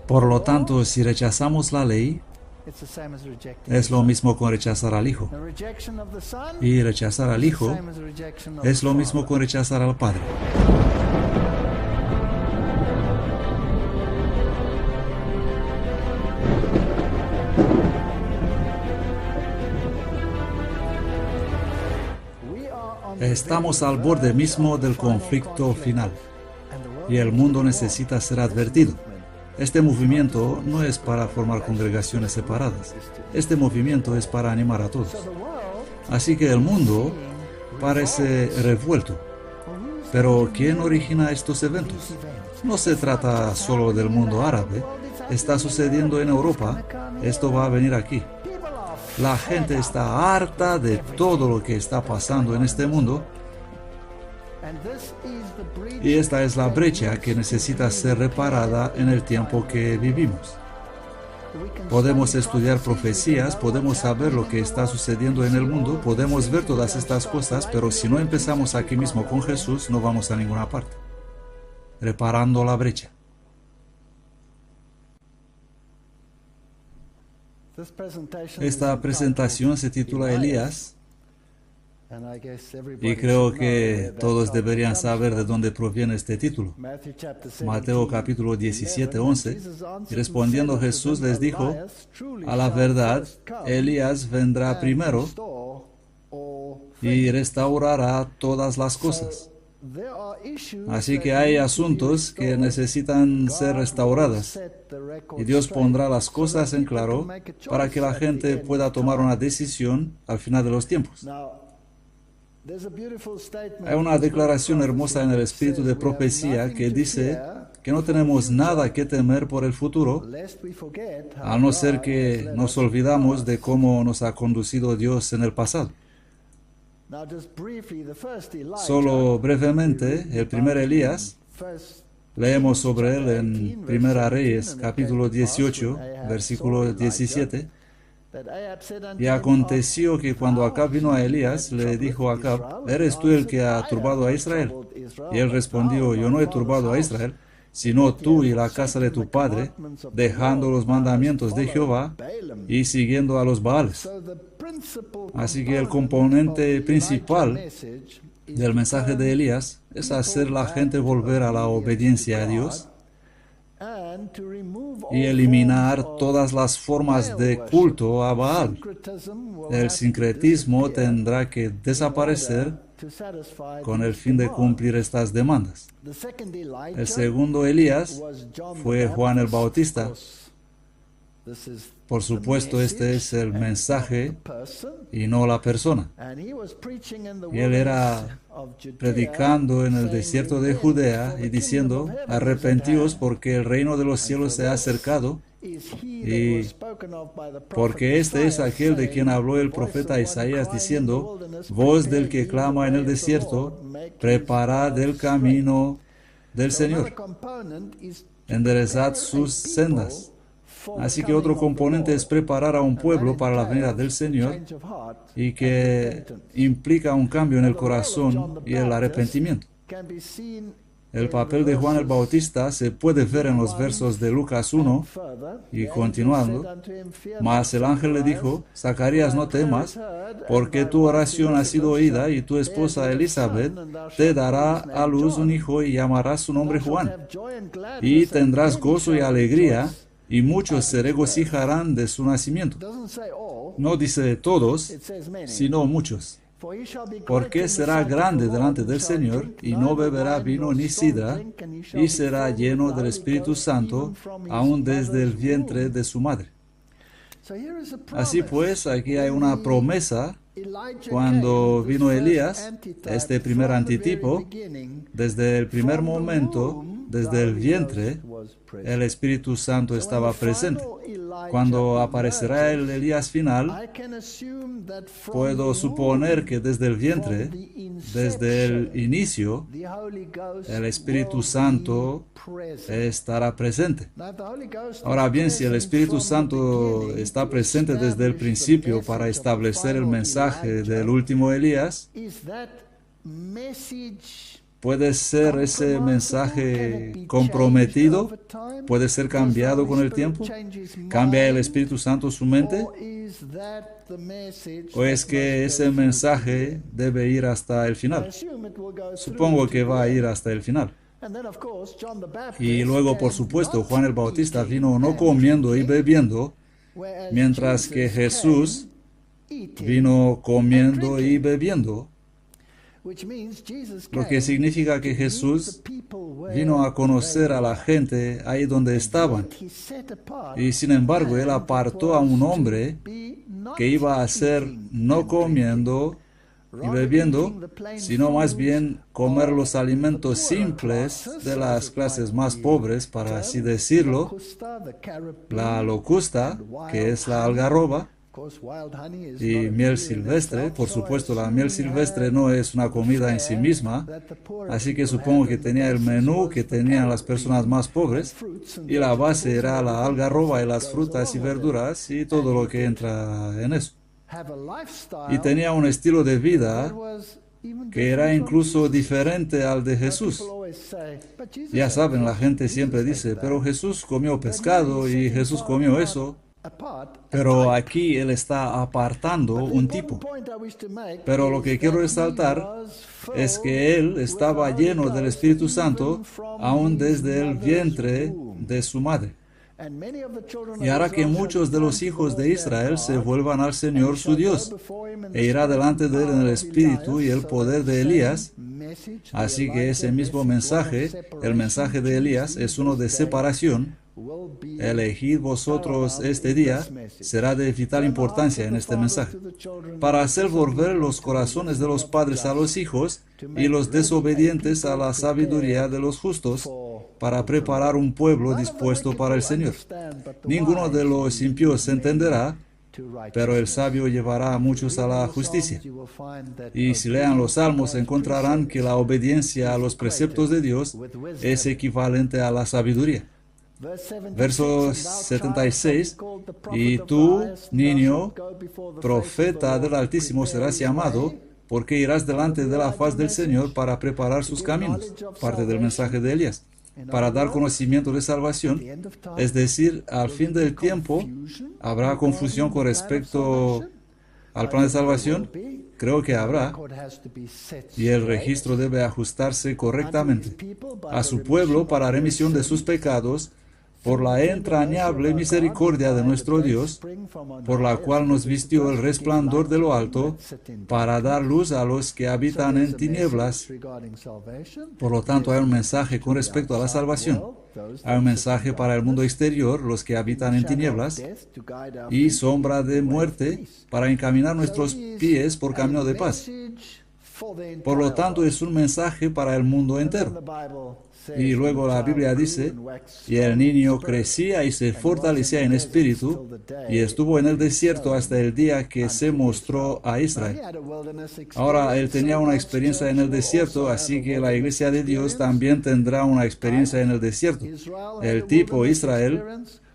Por lo tanto, si rechazamos la ley, es lo mismo con rechazar al Hijo. Y rechazar al Hijo es lo mismo con rechazar al Padre. Estamos al borde mismo del conflicto final y el mundo necesita ser advertido. Este movimiento no es para formar congregaciones separadas. Este movimiento es para animar a todos. Así que el mundo parece revuelto. Pero ¿quién origina estos eventos? No se trata solo del mundo árabe. Está sucediendo en Europa. Esto va a venir aquí. La gente está harta de todo lo que está pasando en este mundo. Y esta es la brecha que necesita ser reparada en el tiempo que vivimos. Podemos estudiar profecías, podemos saber lo que está sucediendo en el mundo, podemos ver todas estas cosas, pero si no empezamos aquí mismo con Jesús, no vamos a ninguna parte. Reparando la brecha. Esta presentación se titula Elías. Y creo que todos deberían saber de dónde proviene este título. Mateo capítulo 17, 11. Y respondiendo Jesús les dijo, a la verdad, Elías vendrá primero y restaurará todas las cosas. Así que hay asuntos que necesitan ser restauradas. Y Dios pondrá las cosas en claro para que la gente pueda tomar una decisión al final de los tiempos. Hay una declaración hermosa en el espíritu de profecía que dice que no tenemos nada que temer por el futuro, a no ser que nos olvidamos de cómo nos ha conducido Dios en el pasado. Solo brevemente, el primer Elías, leemos sobre él en Primera Reyes, capítulo 18, versículo 17. Y aconteció que cuando Acab vino a Elías, le dijo a Acab, ¿eres tú el que ha turbado a Israel? Y él respondió, yo no he turbado a Israel, sino tú y la casa de tu padre, dejando los mandamientos de Jehová y siguiendo a los Baales. Así que el componente principal del mensaje de Elías es hacer la gente volver a la obediencia a Dios y eliminar todas las formas de culto a Baal. El sincretismo tendrá que desaparecer con el fin de cumplir estas demandas. El segundo Elías fue Juan el Bautista. Por supuesto, este es el mensaje y no la persona. Y él era predicando en el desierto de Judea y diciendo, arrepentíos porque el reino de los cielos se ha acercado, y porque este es aquel de quien habló el profeta Isaías diciendo, voz del que clama en el desierto, preparad el camino del Señor, enderezad sus sendas. Así que otro componente es preparar a un pueblo para la venida del Señor y que implica un cambio en el corazón y el arrepentimiento. El papel de Juan el Bautista se puede ver en los versos de Lucas 1 y continuando. Mas el ángel le dijo, Zacarías, no temas, porque tu oración ha sido oída y tu esposa Elizabeth te dará a luz un hijo y llamarás su nombre Juan. Y tendrás gozo y alegría, y muchos se regocijarán de su nacimiento. No dice todos, sino muchos. Porque será grande delante del Señor, y no beberá vino ni sidra, y será lleno del Espíritu Santo, aún desde el vientre de su madre. Así pues, aquí hay una promesa. Cuando vino Elías, este primer antitipo, desde el primer momento, desde el vientre, el Espíritu Santo estaba presente. Cuando aparecerá el Elías final, puedo suponer que desde el vientre, desde el inicio, el Espíritu Santo estará presente. Ahora bien, si el Espíritu Santo está presente desde el principio para establecer el mensaje del último Elías, ¿Puede ser ese mensaje comprometido? ¿Puede ser cambiado con el tiempo? ¿Cambia el Espíritu Santo su mente? ¿O es que ese mensaje debe ir hasta el final? Supongo que va a ir hasta el final. Y luego, por supuesto, Juan el Bautista vino no comiendo y bebiendo, mientras que Jesús vino comiendo y bebiendo. Lo que significa que Jesús vino a conocer a la gente ahí donde estaban. Y sin embargo, Él apartó a un hombre que iba a ser no comiendo y bebiendo, sino más bien comer los alimentos simples de las clases más pobres, para así decirlo, la locusta, que es la algarroba, y miel silvestre. Por supuesto, la miel silvestre no es una comida en sí misma, así que supongo que tenía el menú que tenían las personas más pobres, y la base era la algarroba y las frutas y verduras y todo lo que entra en eso. Y tenía un estilo de vida que era incluso diferente al de Jesús. Ya saben, la gente siempre dice, pero Jesús comió pescado y Jesús comió eso. Pero aquí Él está apartando un tipo. Pero lo que quiero resaltar es que Él estaba lleno del Espíritu Santo aún desde el vientre de su madre. Y hará que muchos de los hijos de Israel se vuelvan al Señor su Dios, e irá delante de Él en el Espíritu y el poder de Elías. Así que ese mismo mensaje, el mensaje de Elías, es uno de separación. Elegid vosotros este día, será de vital importancia en este mensaje, para hacer volver los corazones de los padres a los hijos y los desobedientes a la sabiduría de los justos, para preparar un pueblo dispuesto para el Señor. Ninguno de los impíos se entenderá, pero el sabio llevará a muchos a la justicia. Y si lean los Salmos encontrarán que la obediencia a los preceptos de Dios es equivalente a la sabiduría. Verso 76, y tú, niño, profeta del Altísimo, serás llamado, porque irás delante de la faz del Señor para preparar sus caminos. Parte del mensaje de Elías. Para dar conocimiento de salvación, es decir, al fin del tiempo, ¿habrá confusión con respecto al plan de salvación? Creo que habrá, y el registro debe ajustarse correctamente a su pueblo para remisión de sus pecados, por la entrañable misericordia de nuestro Dios, por la cual nos vistió el resplandor de lo alto, para dar luz a los que habitan en tinieblas. Por lo tanto, hay un mensaje con respecto a la salvación. Hay un mensaje para el mundo exterior, los que habitan en tinieblas, y sombra de muerte, para encaminar nuestros pies por camino de paz. Por lo tanto, es un mensaje para el mundo entero. Y luego la Biblia dice, y el niño crecía y se fortalecía en espíritu, y estuvo en el desierto hasta el día que se mostró a Israel. Ahora, él tenía una experiencia en el desierto, así que la iglesia de Dios también tendrá una experiencia en el desierto. El tipo Israel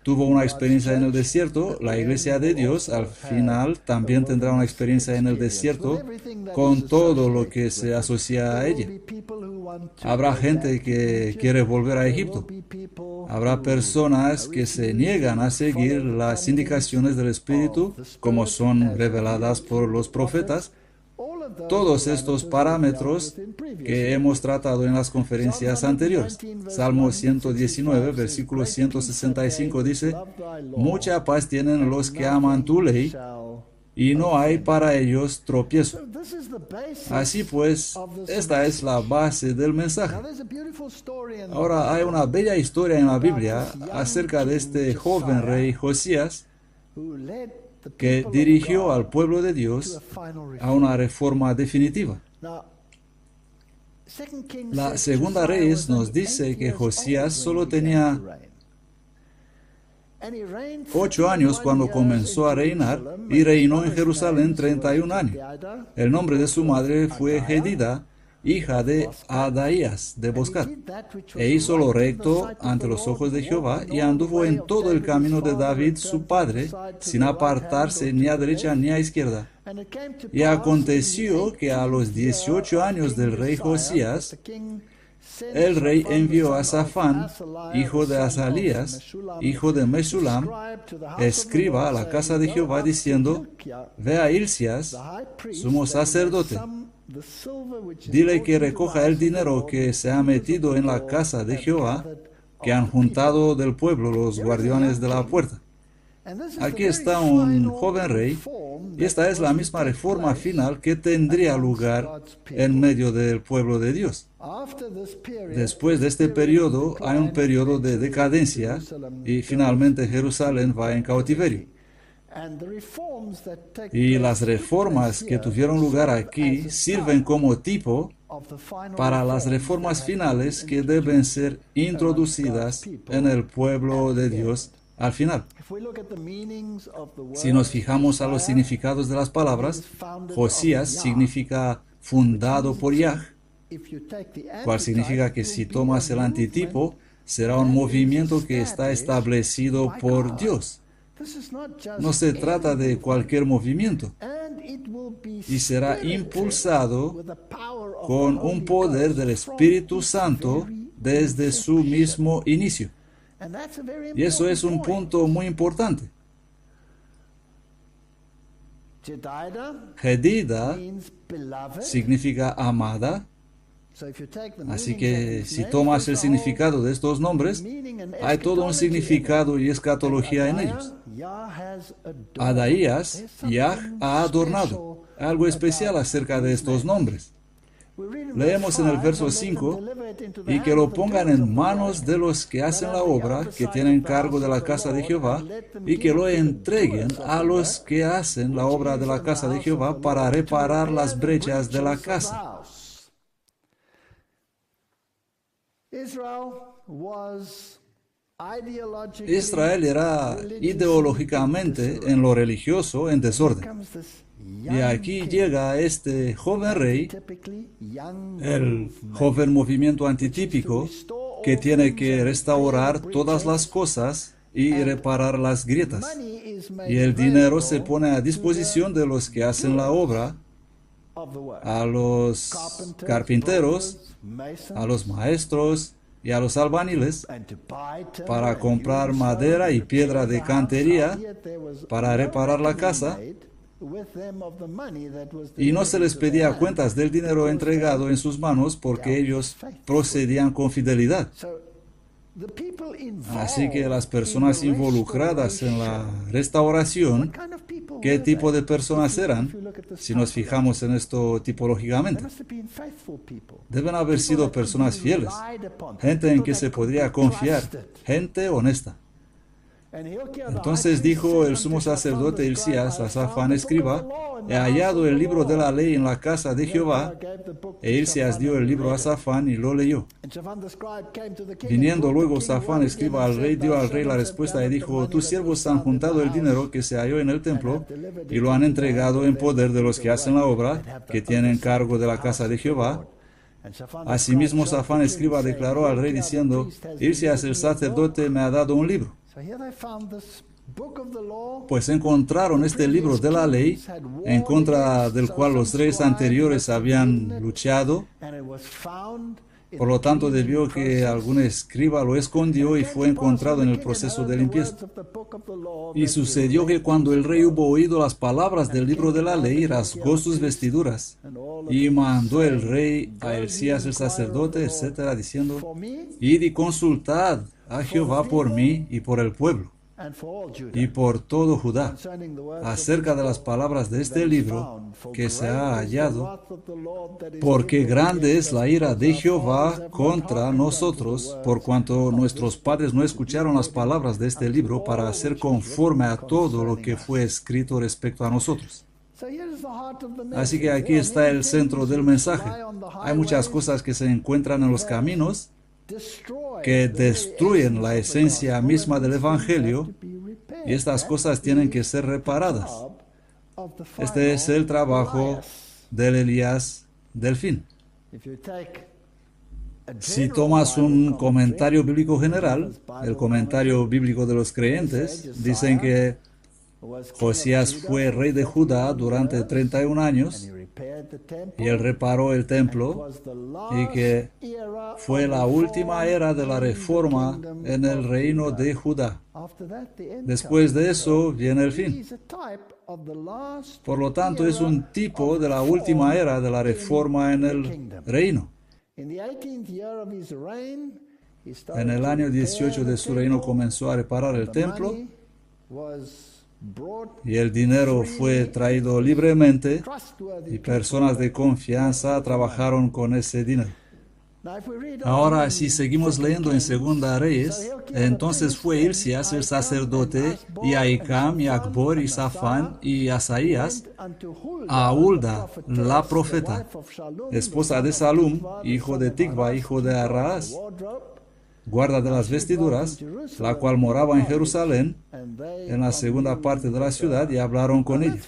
tuvo una experiencia en el desierto, la iglesia de Dios al final también tendrá una experiencia en el desierto con todo lo que se asocia a ella. Habrá gente que quiere volver a Egipto. Habrá personas que se niegan a seguir las indicaciones del Espíritu como son reveladas por los profetas. Todos estos parámetros que hemos tratado en las conferencias anteriores. Salmo 119, versículo 165 dice, mucha paz tienen los que aman tu ley, y no hay para ellos tropiezo. Así pues, esta es la base del mensaje. Ahora, hay una bella historia en la Biblia acerca de este joven rey Josías, que dirigió al pueblo de Dios a una reforma definitiva. La Segunda Reyes nos dice que Josías solo tenía 8 años cuando comenzó a reinar, y reinó en Jerusalén 31 años. El nombre de su madre fue Jedida, hija de Adaías de Boscat, e hizo lo recto ante los ojos de Jehová, y anduvo en todo el camino de David su padre, sin apartarse ni a derecha ni a izquierda. Y aconteció que a los 18 años del rey Josías, el rey envió a Safán, hijo de Azalías, hijo de Mesulam, escriba a la casa de Jehová, diciendo: Ve a Hilcías, sumo sacerdote, dile que recoja el dinero que se ha metido en la casa de Jehová, que han juntado del pueblo los guardianes de la puerta. Aquí está un joven rey, y esta es la misma reforma final que tendría lugar en medio del pueblo de Dios. Después de este periodo, hay un periodo de decadencia, y finalmente Jerusalén va en cautiverio. Y las reformas que tuvieron lugar aquí sirven como tipo para las reformas finales que deben ser introducidas en el pueblo de Dios al final. Si nos fijamos a los significados de las palabras, Josías significa fundado por Yah, cual significa que si tomas el antitipo, será un movimiento que está establecido por Dios. No se trata de cualquier movimiento, y será impulsado con un poder del Espíritu Santo desde su mismo inicio. Y eso es un punto muy importante. Jedida significa amada. Así que si tomas el significado de estos nombres, hay todo un significado y escatología en ellos. Adaías, Yah ha adornado. Algo especial acerca de estos nombres. Leemos en el verso 5, y que lo pongan en manos de los que hacen la obra, que tienen cargo de la casa de Jehová, y que lo entreguen a los que hacen la obra de la casa de Jehová para reparar las brechas de la casa. Israel era ideológicamente, en lo religioso, en desorden. Y aquí llega este joven rey, el joven movimiento antitípico, que tiene que restaurar todas las cosas y reparar las grietas. Y el dinero se pone a disposición de los que hacen la obra, a los carpinteros, a los maestros y a los albañiles, para comprar madera y piedra de cantería para reparar la casa. Y no se les pedía cuentas del dinero entregado en sus manos, porque ellos procedían con fidelidad. Así que las personas involucradas en la restauración, ¿qué tipo de personas eran? Si nos fijamos en esto tipológicamente, deben haber sido personas fieles, gente en que se podría confiar, gente honesta. Entonces dijo el sumo sacerdote Hilcías a Safán escriba: He hallado el libro de la ley en la casa de Jehová. E Hilcías dio el libro a Safán y lo leyó. Viniendo luego Safán escriba al rey, dio al rey la respuesta y dijo: Tus siervos han juntado el dinero que se halló en el templo y lo han entregado en poder de los que hacen la obra, que tienen cargo de la casa de Jehová. Asimismo Safán escriba declaró al rey diciendo: Hilcías el sacerdote me ha dado un libro. Pues encontraron este libro de la ley, en contra del cual los reyes anteriores habían luchado. Por lo tanto, debió que algún escriba lo escondió y fue encontrado en el proceso de limpieza. Y sucedió que cuando el rey hubo oído las palabras del libro de la ley, rasgó sus vestiduras y mandó el rey a Hilcías el sacerdote, etc., diciendo: Id y consultad a Jehová por mí y por el pueblo y por todo Judá acerca de las palabras de este libro que se ha hallado, porque grande es la ira de Jehová contra nosotros, por cuanto nuestros padres no escucharon las palabras de este libro para hacer conforme a todo lo que fue escrito respecto a nosotros. Así que aquí está el centro del mensaje. Hay muchas cosas que se encuentran en los caminos que destruyen la esencia misma del Evangelio, y estas cosas tienen que ser reparadas. Este es el trabajo del Elías del fin. Si tomas un comentario bíblico general, el comentario bíblico de los creyentes, dicen que Josías fue rey de Judá durante 31 años y él reparó el templo y que fue la última era de la reforma en el reino de Judá. Después de eso viene el fin. Por lo tanto, es un tipo de la última era de la reforma en el reino. En el año 18 de su reino comenzó a reparar el templo y el dinero fue traído libremente y personas de confianza trabajaron con ese dinero. Ahora, si seguimos leyendo en Segunda Reyes, entonces fue Hilcías el sacerdote, y Ahicam, y Acbor, y Safán, y Asaías, a Hulda, la profeta, esposa de Salum, hijo de Ticva, hijo de Arras, guarda de las vestiduras, la cual moraba en Jerusalén, en la segunda parte de la ciudad, y hablaron con ella.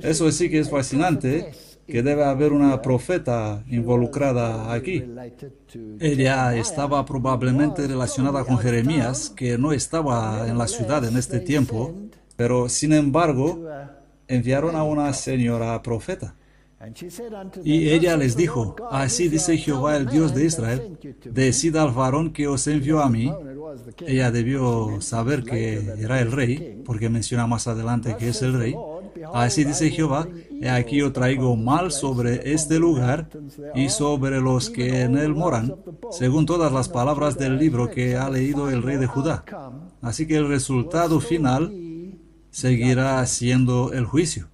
Eso sí que es fascinante, que debe haber una profeta involucrada aquí. Ella estaba probablemente relacionada con Jeremías, que no estaba en la ciudad en este tiempo, pero sin embargo, enviaron a una señora profeta. Y ella les dijo: así dice Jehová, el Dios de Israel, decid al varón que os envió a mí. Ella debió saber que era el rey, porque menciona más adelante que es el rey. Así dice Jehová: he aquí yo traigo mal sobre este lugar y sobre los que en él moran, según todas las palabras del libro que ha leído el rey de Judá. Así que el resultado final seguirá siendo el juicio.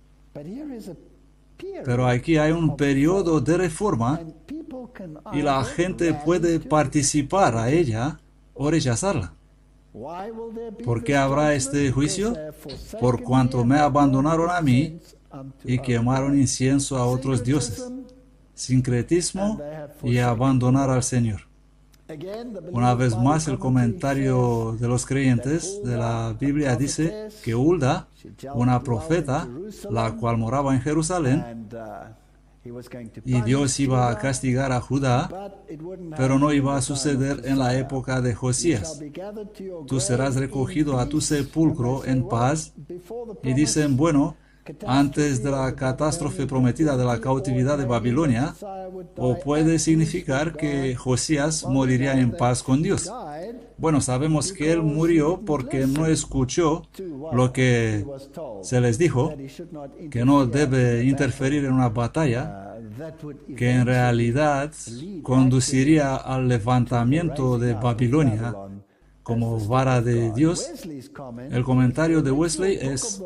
Pero aquí hay un periodo de reforma y la gente puede participar a ella o rechazarla. ¿Por qué habrá este juicio? Por cuanto me abandonaron a mí y quemaron incienso a otros dioses, sincretismo y abandonar al Señor. Una vez más, el comentario de los creyentes de la Biblia dice que Hulda, una profeta, la cual moraba en Jerusalén, y Dios iba a castigar a Judá, pero no iba a suceder en la época de Josías. Tú serás recogido a tu sepulcro en paz. Y dicen, bueno, antes de la catástrofe prometida de la cautividad de Babilonia, o puede significar que Josías moriría en paz con Dios. Bueno, sabemos que él murió porque no escuchó lo que se les dijo, que no debe interferir en una batalla, que en realidad conduciría al levantamiento de Babilonia como vara de Dios. El comentario de Wesley es: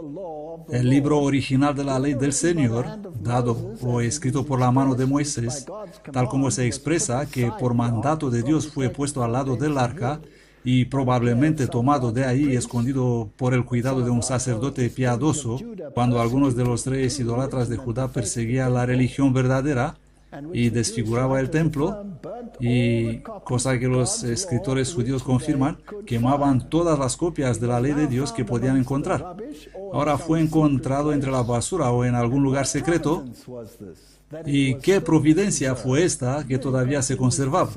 el libro original de la ley del Señor, dado o escrito por la mano de Moisés, tal como se expresa que por mandato de Dios fue puesto al lado del arca y probablemente tomado de ahí y escondido por el cuidado de un sacerdote piadoso, cuando algunos de los reyes idólatras de Judá perseguían la religión verdadera y desfiguraba el templo, y cosa que los escritores judíos confirman, quemaban todas las copias de la ley de Dios que podían encontrar. Ahora fue encontrado entre la basura o en algún lugar secreto. ¿Y qué providencia fue esta que todavía se conservaba?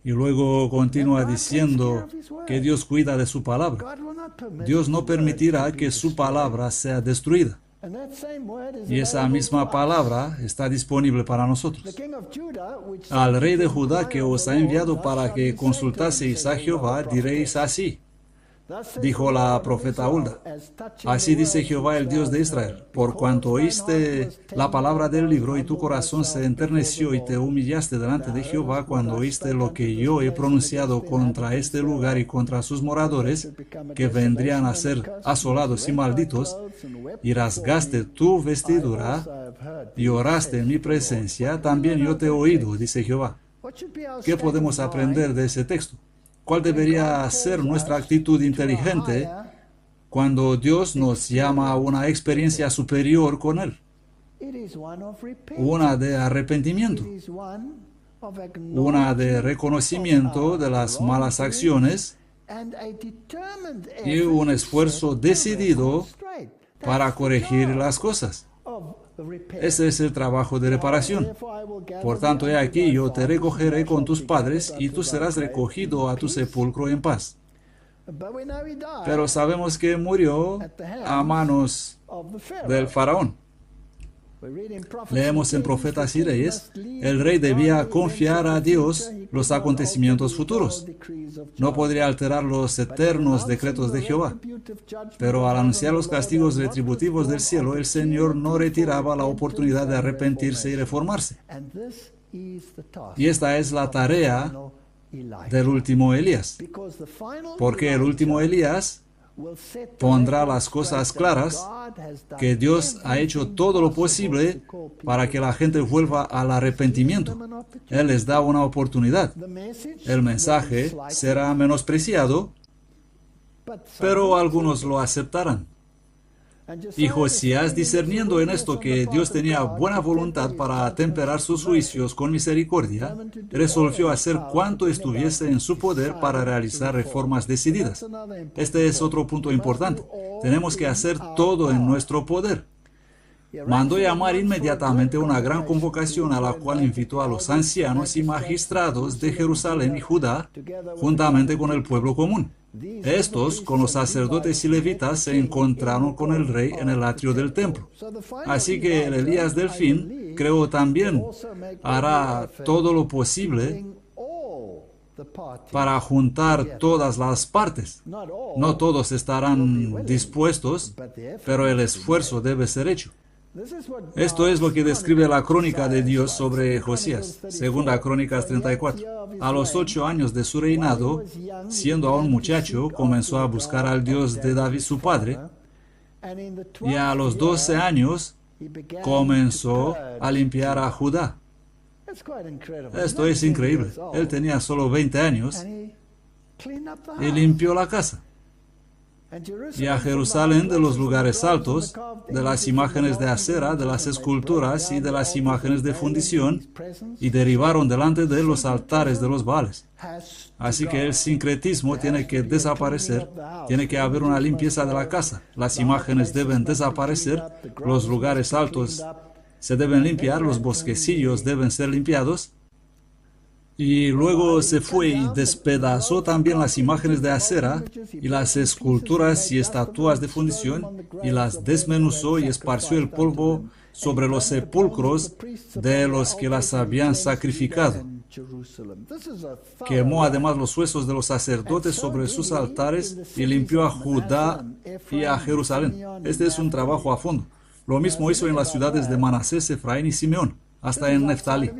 Y luego continúa diciendo que Dios cuida de su palabra. Dios no permitirá que su palabra sea destruida. Y esa misma palabra está disponible para nosotros. Al rey de Judá que os ha enviado para que consultaseis a Jehová, diréis así: dijo la profeta Hulda, así dice Jehová, el Dios de Israel, por cuanto oíste la palabra del libro y tu corazón se enterneció y te humillaste delante de Jehová cuando oíste lo que yo he pronunciado contra este lugar y contra sus moradores, que vendrían a ser asolados y malditos, y rasgaste tu vestidura y oraste en mi presencia, también yo te he oído, dice Jehová. ¿Qué podemos aprender de ese texto? ¿Cuál debería ser nuestra actitud inteligente cuando Dios nos llama a una experiencia superior con Él? Una de arrepentimiento, una de reconocimiento de las malas acciones y un esfuerzo decidido para corregir las cosas. Ese es el trabajo de reparación. Por tanto, he aquí, yo te recogeré con tus padres y tú serás recogido a tu sepulcro en paz. Pero sabemos que murió a manos del faraón. Leemos en Profetas y Reyes, el rey debía confiar a Dios los acontecimientos futuros. No podría alterar los eternos decretos de Jehová. Pero al anunciar los castigos retributivos del cielo, el Señor no retiraba la oportunidad de arrepentirse y reformarse. Y esta es la tarea del último Elías. Porque el último Elías pondrá las cosas claras, que Dios ha hecho todo lo posible para que la gente vuelva al arrepentimiento. Él les da una oportunidad. El mensaje será menospreciado, pero algunos lo aceptarán. Y Josías, discerniendo en esto que Dios tenía buena voluntad para atemperar sus juicios con misericordia, resolvió hacer cuanto estuviese en su poder para realizar reformas decididas. Este es otro punto importante. Tenemos que hacer todo en nuestro poder. Mandó llamar inmediatamente una gran convocación a la cual invitó a los ancianos y magistrados de Jerusalén y Judá, juntamente con el pueblo común. Estos, con los sacerdotes y levitas, se encontraron con el rey en el atrio del templo. Así que el Elías del fin, creo también, hará todo lo posible para juntar todas las partes. No todos estarán dispuestos, pero el esfuerzo debe ser hecho. Esto es lo que describe la crónica de Dios sobre Josías, segunda Crónicas 34. A los 8 años de su reinado, siendo aún muchacho, comenzó a buscar al Dios de David su padre, y a los 12 años comenzó a limpiar a Judá. Esto es increíble. Él tenía solo 20 años y limpió la casa. Y a Jerusalén de los lugares altos, de las imágenes de acera, de las esculturas y de las imágenes de fundición, y derribaron delante de él los altares de los Baales. Así que el sincretismo tiene que desaparecer, tiene que haber una limpieza de la casa. Las imágenes deben desaparecer, los lugares altos se deben limpiar, los bosquecillos deben ser limpiados. Y luego se fue y despedazó también las imágenes de acera y las esculturas y estatuas de fundición, y las desmenuzó y esparció el polvo sobre los sepulcros de los que las habían sacrificado. Quemó además los huesos de los sacerdotes sobre sus altares y limpió a Judá y a Jerusalén. Este es un trabajo a fondo. Lo mismo hizo en las ciudades de Manasés, Efraín y Simeón, hasta en Neftalí.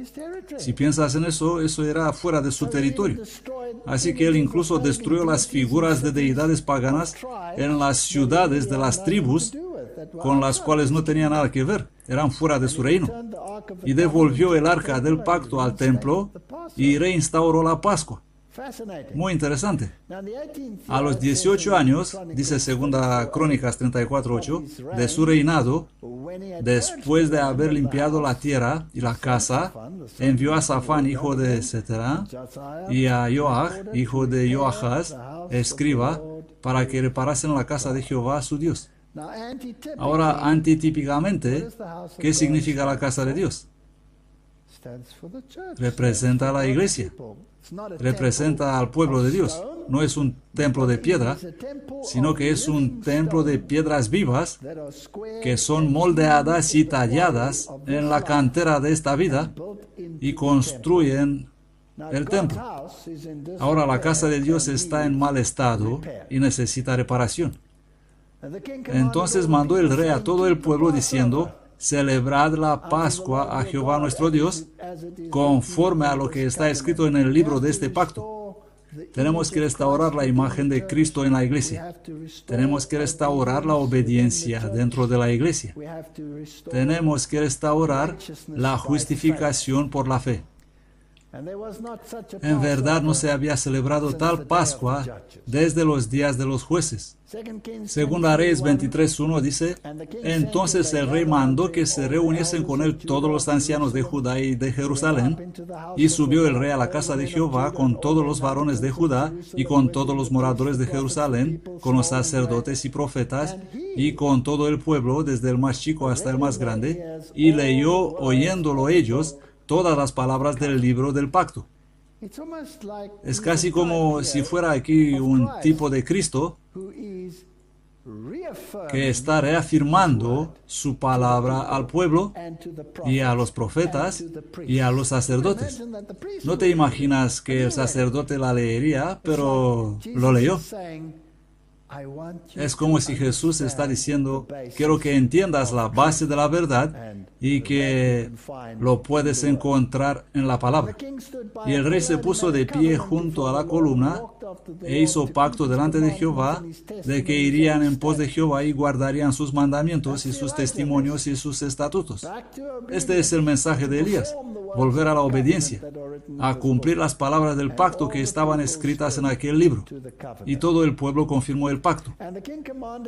Si piensas en eso, eso era fuera de su territorio. Así que él incluso destruyó las figuras de deidades paganas en las ciudades de las tribus con las cuales no tenía nada que ver, eran fuera de su reino. Y devolvió el arca del pacto al templo y reinstauró la Pascua. Muy interesante. A los 18 años, dice segunda Crónicas 34:8, de su reinado, después de haber limpiado la tierra y la casa, envió a Safán, hijo de Setera, y a Joach, hijo de Joachaz, escriba, para que reparasen la casa de Jehová su Dios. Ahora, antitípicamente, ¿qué significa la casa de Dios? Representa a la iglesia. Representa al pueblo de Dios. No es un templo de piedra, sino que es un templo de piedras vivas que son moldeadas y talladas en la cantera de esta vida y construyen el templo. Ahora la casa de Dios está en mal estado y necesita reparación. Entonces mandó el rey a todo el pueblo diciendo: celebrad la Pascua a Jehová nuestro Dios, conforme a lo que está escrito en el libro de este pacto. Tenemos que restaurar la imagen de Cristo en la iglesia. Tenemos que restaurar la obediencia dentro de la iglesia. Tenemos que restaurar la justificación por la fe. En verdad no se había celebrado tal Pascua desde los días de los jueces. Segunda Reyes 23:1 dice: entonces el rey mandó que se reuniesen con él todos los ancianos de Judá y de Jerusalén, y subió el rey a la casa de Jehová con todos los varones de Judá y con todos los moradores de Jerusalén, con los sacerdotes y profetas, y con todo el pueblo, desde el más chico hasta el más grande, y leyó, oyéndolo ellos, todas las palabras del libro del pacto. Es casi como si fuera aquí un tipo de Cristo que está reafirmando su palabra al pueblo y a los profetas y a los sacerdotes. No te imaginas que el sacerdote la leería, pero lo leyó. Es como si Jesús está diciendo, quiero que entiendas la base de la verdad y que lo puedes encontrar en la palabra. Y el rey se puso de pie junto a la columna e hizo pacto delante de Jehová de que irían en pos de Jehová y guardarían sus mandamientos y sus testimonios y sus estatutos. Este es el mensaje de Elías, volver a la obediencia, a cumplir las palabras del pacto que estaban escritas en aquel libro. Y todo el pueblo confirmó el pacto.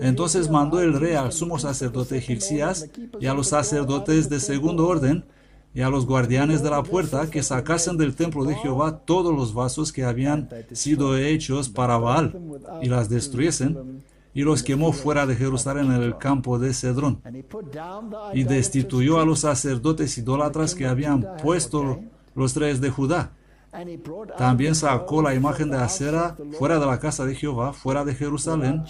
Entonces mandó el rey al sumo sacerdote Hilcías y a los sacerdotes de segundo orden y a los guardianes de la puerta que sacasen del templo de Jehová todos los vasos que habían sido hechos para Baal y las destruyesen, y los quemó fuera de Jerusalén en el campo de Cedrón. Y destituyó a los sacerdotes idólatras que habían puesto los reyes de Judá. También sacó la imagen de Acera fuera de la casa de Jehová, fuera de Jerusalén,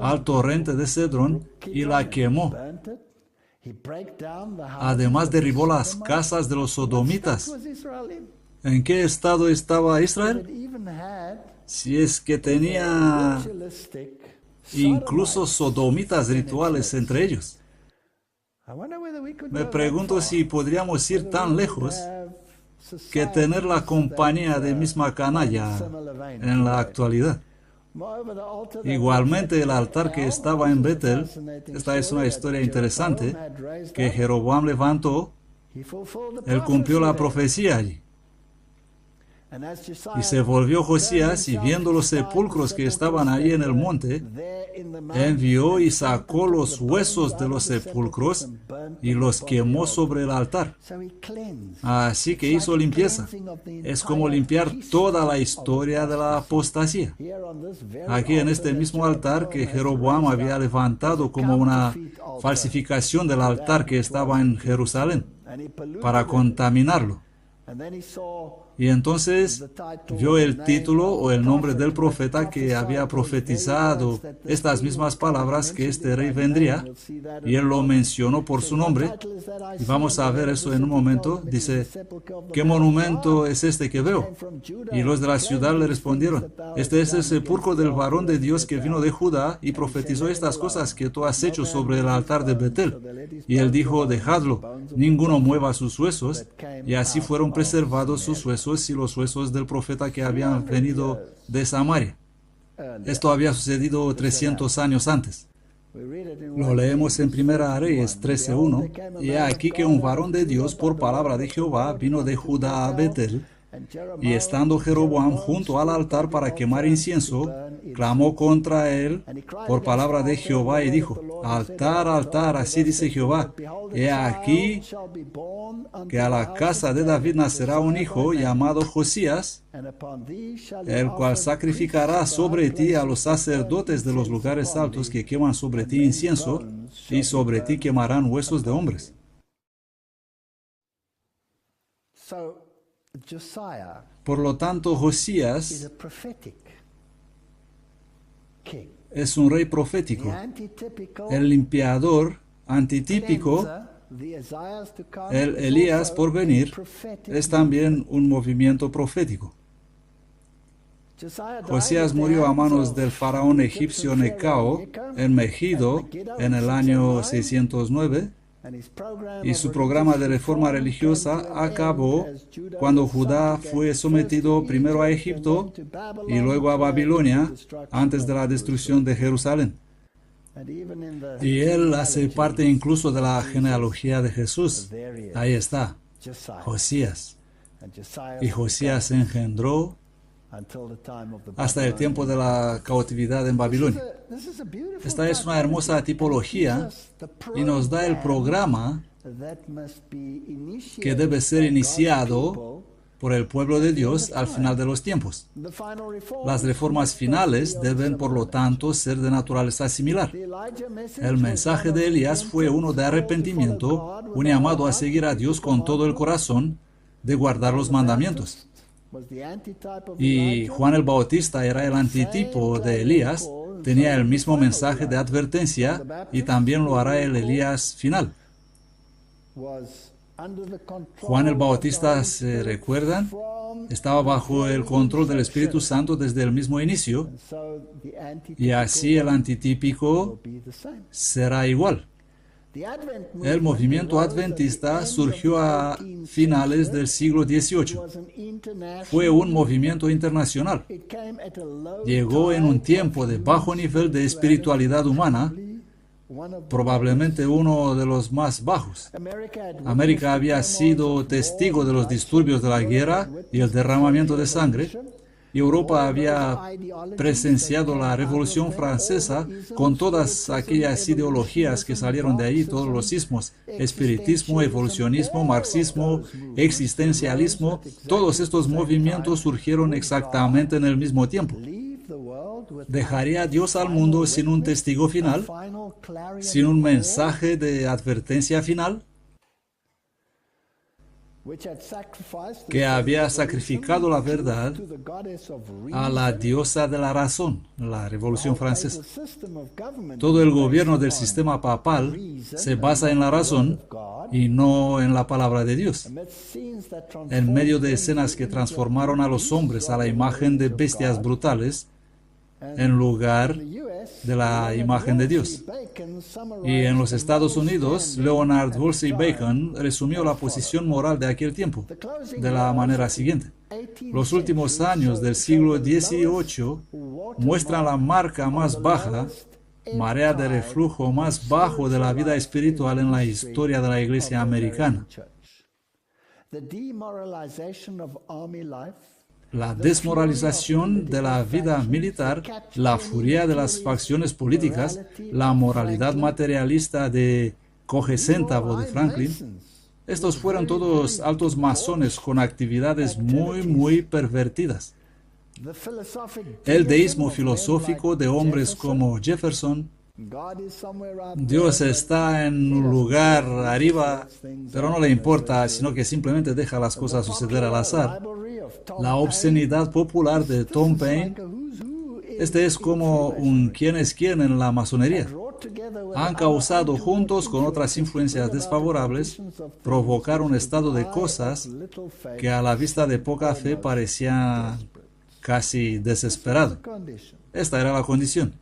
al torrente de Cedrón, y la quemó. Además derribó las casas de los sodomitas. ¿En qué estado estaba Israel? Si es que tenía incluso sodomitas rituales entre ellos. Me pregunto si podríamos ir tan lejos que tener la compañía de misma canalla en la actualidad. Igualmente el altar que estaba en Betel, esta es una historia interesante, que Jeroboam levantó, él cumplió la profecía allí. Y se volvió Josías y viendo los sepulcros que estaban allí en el monte, envió y sacó los huesos de los sepulcros y los quemó sobre el altar. Así que hizo limpieza. Es como limpiar toda la historia de la apostasía. Aquí en este mismo altar que Jeroboam había levantado como una falsificación del altar que estaba en Jerusalén para contaminarlo. Y entonces vio el título o el nombre del profeta que había profetizado estas mismas palabras que este rey vendría, y él lo mencionó por su nombre. Y vamos a ver eso en un momento. Dice, ¿qué monumento es este que veo? Y los de la ciudad le respondieron, este es el sepulcro del varón de Dios que vino de Judá y profetizó estas cosas que tú has hecho sobre el altar de Betel. Y él dijo, dejadlo, ninguno mueva sus huesos. Y así fueron preservados sus huesos y los huesos del profeta que habían venido de Samaria. Esto había sucedido 300 años antes. Lo leemos en 1 Reyes 13:1, y aquí que un varón de Dios por palabra de Jehová vino de Judá a Betel, y estando Jeroboam junto al altar para quemar incienso, clamó contra él por palabra de Jehová y dijo, altar, altar, así dice Jehová, he aquí que a la casa de David nacerá un hijo llamado Josías, el cual sacrificará sobre ti a los sacerdotes de los lugares altos que queman sobre ti incienso, y sobre ti quemarán huesos de hombres. Por lo tanto, Josías es un rey profético. El limpiador antitípico, el Elías por venir, es también un movimiento profético. Josías murió a manos del faraón egipcio Necao en Megido en el año 609. Y su programa de reforma religiosa acabó cuando Judá fue sometido primero a Egipto y luego a Babilonia antes de la destrucción de Jerusalén. Y él hace parte incluso de la genealogía de Jesús. Ahí está, Josías. Y Josías engendró hasta el tiempo de la cautividad en Babilonia. Esta es una hermosa tipología y nos da el programa que debe ser iniciado por el pueblo de Dios al final de los tiempos. Las reformas finales deben, por lo tanto, ser de naturaleza similar. El mensaje de Elías fue uno de arrepentimiento, un llamado a seguir a Dios con todo el corazón, de guardar los mandamientos. Y Juan el Bautista era el antitipo de Elías, tenía el mismo mensaje de advertencia y también lo hará el Elías final. Juan el Bautista, ¿se recuerdan? Estaba bajo el control del Espíritu Santo desde el mismo inicio, y así el antitípico será igual. El movimiento adventista surgió a finales del siglo XVIII. Fue un movimiento internacional. Llegó en un tiempo de bajo nivel de espiritualidad humana, probablemente uno de los más bajos. América había sido testigo de los disturbios de la guerra y el derramamiento de sangre, y Europa había presenciado la Revolución Francesa con todas aquellas ideologías que salieron de allí, todos los sismos, espiritismo, evolucionismo, marxismo, existencialismo. Todos estos movimientos surgieron exactamente en el mismo tiempo. ¿Dejaría Dios al mundo sin un testigo final? ¿Sin un mensaje de advertencia final? Que había sacrificado la verdad a la diosa de la razón, la Revolución Francesa. Todo el gobierno del sistema papal se basa en la razón y no en la palabra de Dios. En medio de escenas que transformaron a los hombres a la imagen de bestias brutales, en lugar de la imagen de Dios. Y en los Estados Unidos, Leonard Woolsey Bacon resumió la posición moral de aquel tiempo de la manera siguiente: los últimos años del siglo XVIII muestran la marca más baja, marea de reflujo más bajo de la vida espiritual en la historia de la Iglesia americana. La desmoralización de la vida militar, la furia de las facciones políticas, la moralidad materialista de coge céntavo de Franklin. Estos fueron todos altos masones con actividades muy pervertidas. El deísmo filosófico de hombres como Jefferson. Dios está en un lugar arriba, pero no le importa, sino que simplemente deja las cosas suceder al azar. La obscenidad popular de Tom Paine. Este es como un quién es quién en la masonería. Han causado, juntos con otras influencias desfavorables, provocar un estado de cosas que a la vista de poca fe parecía casi desesperado. Esta era la condición.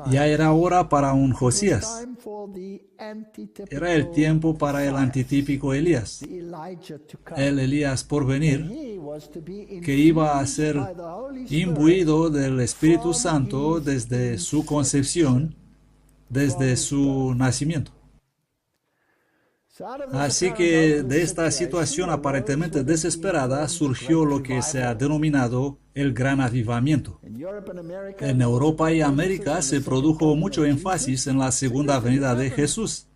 Ya era hora para un Josías. Era el tiempo para el antitípico Elías, el Elías por venir, que iba a ser imbuido del Espíritu Santo desde su concepción, desde su nacimiento. Así que de esta situación aparentemente desesperada surgió lo que se ha denominado el Gran Avivamiento. En Europa y América se produjo mucho énfasis en la segunda venida de Jesús.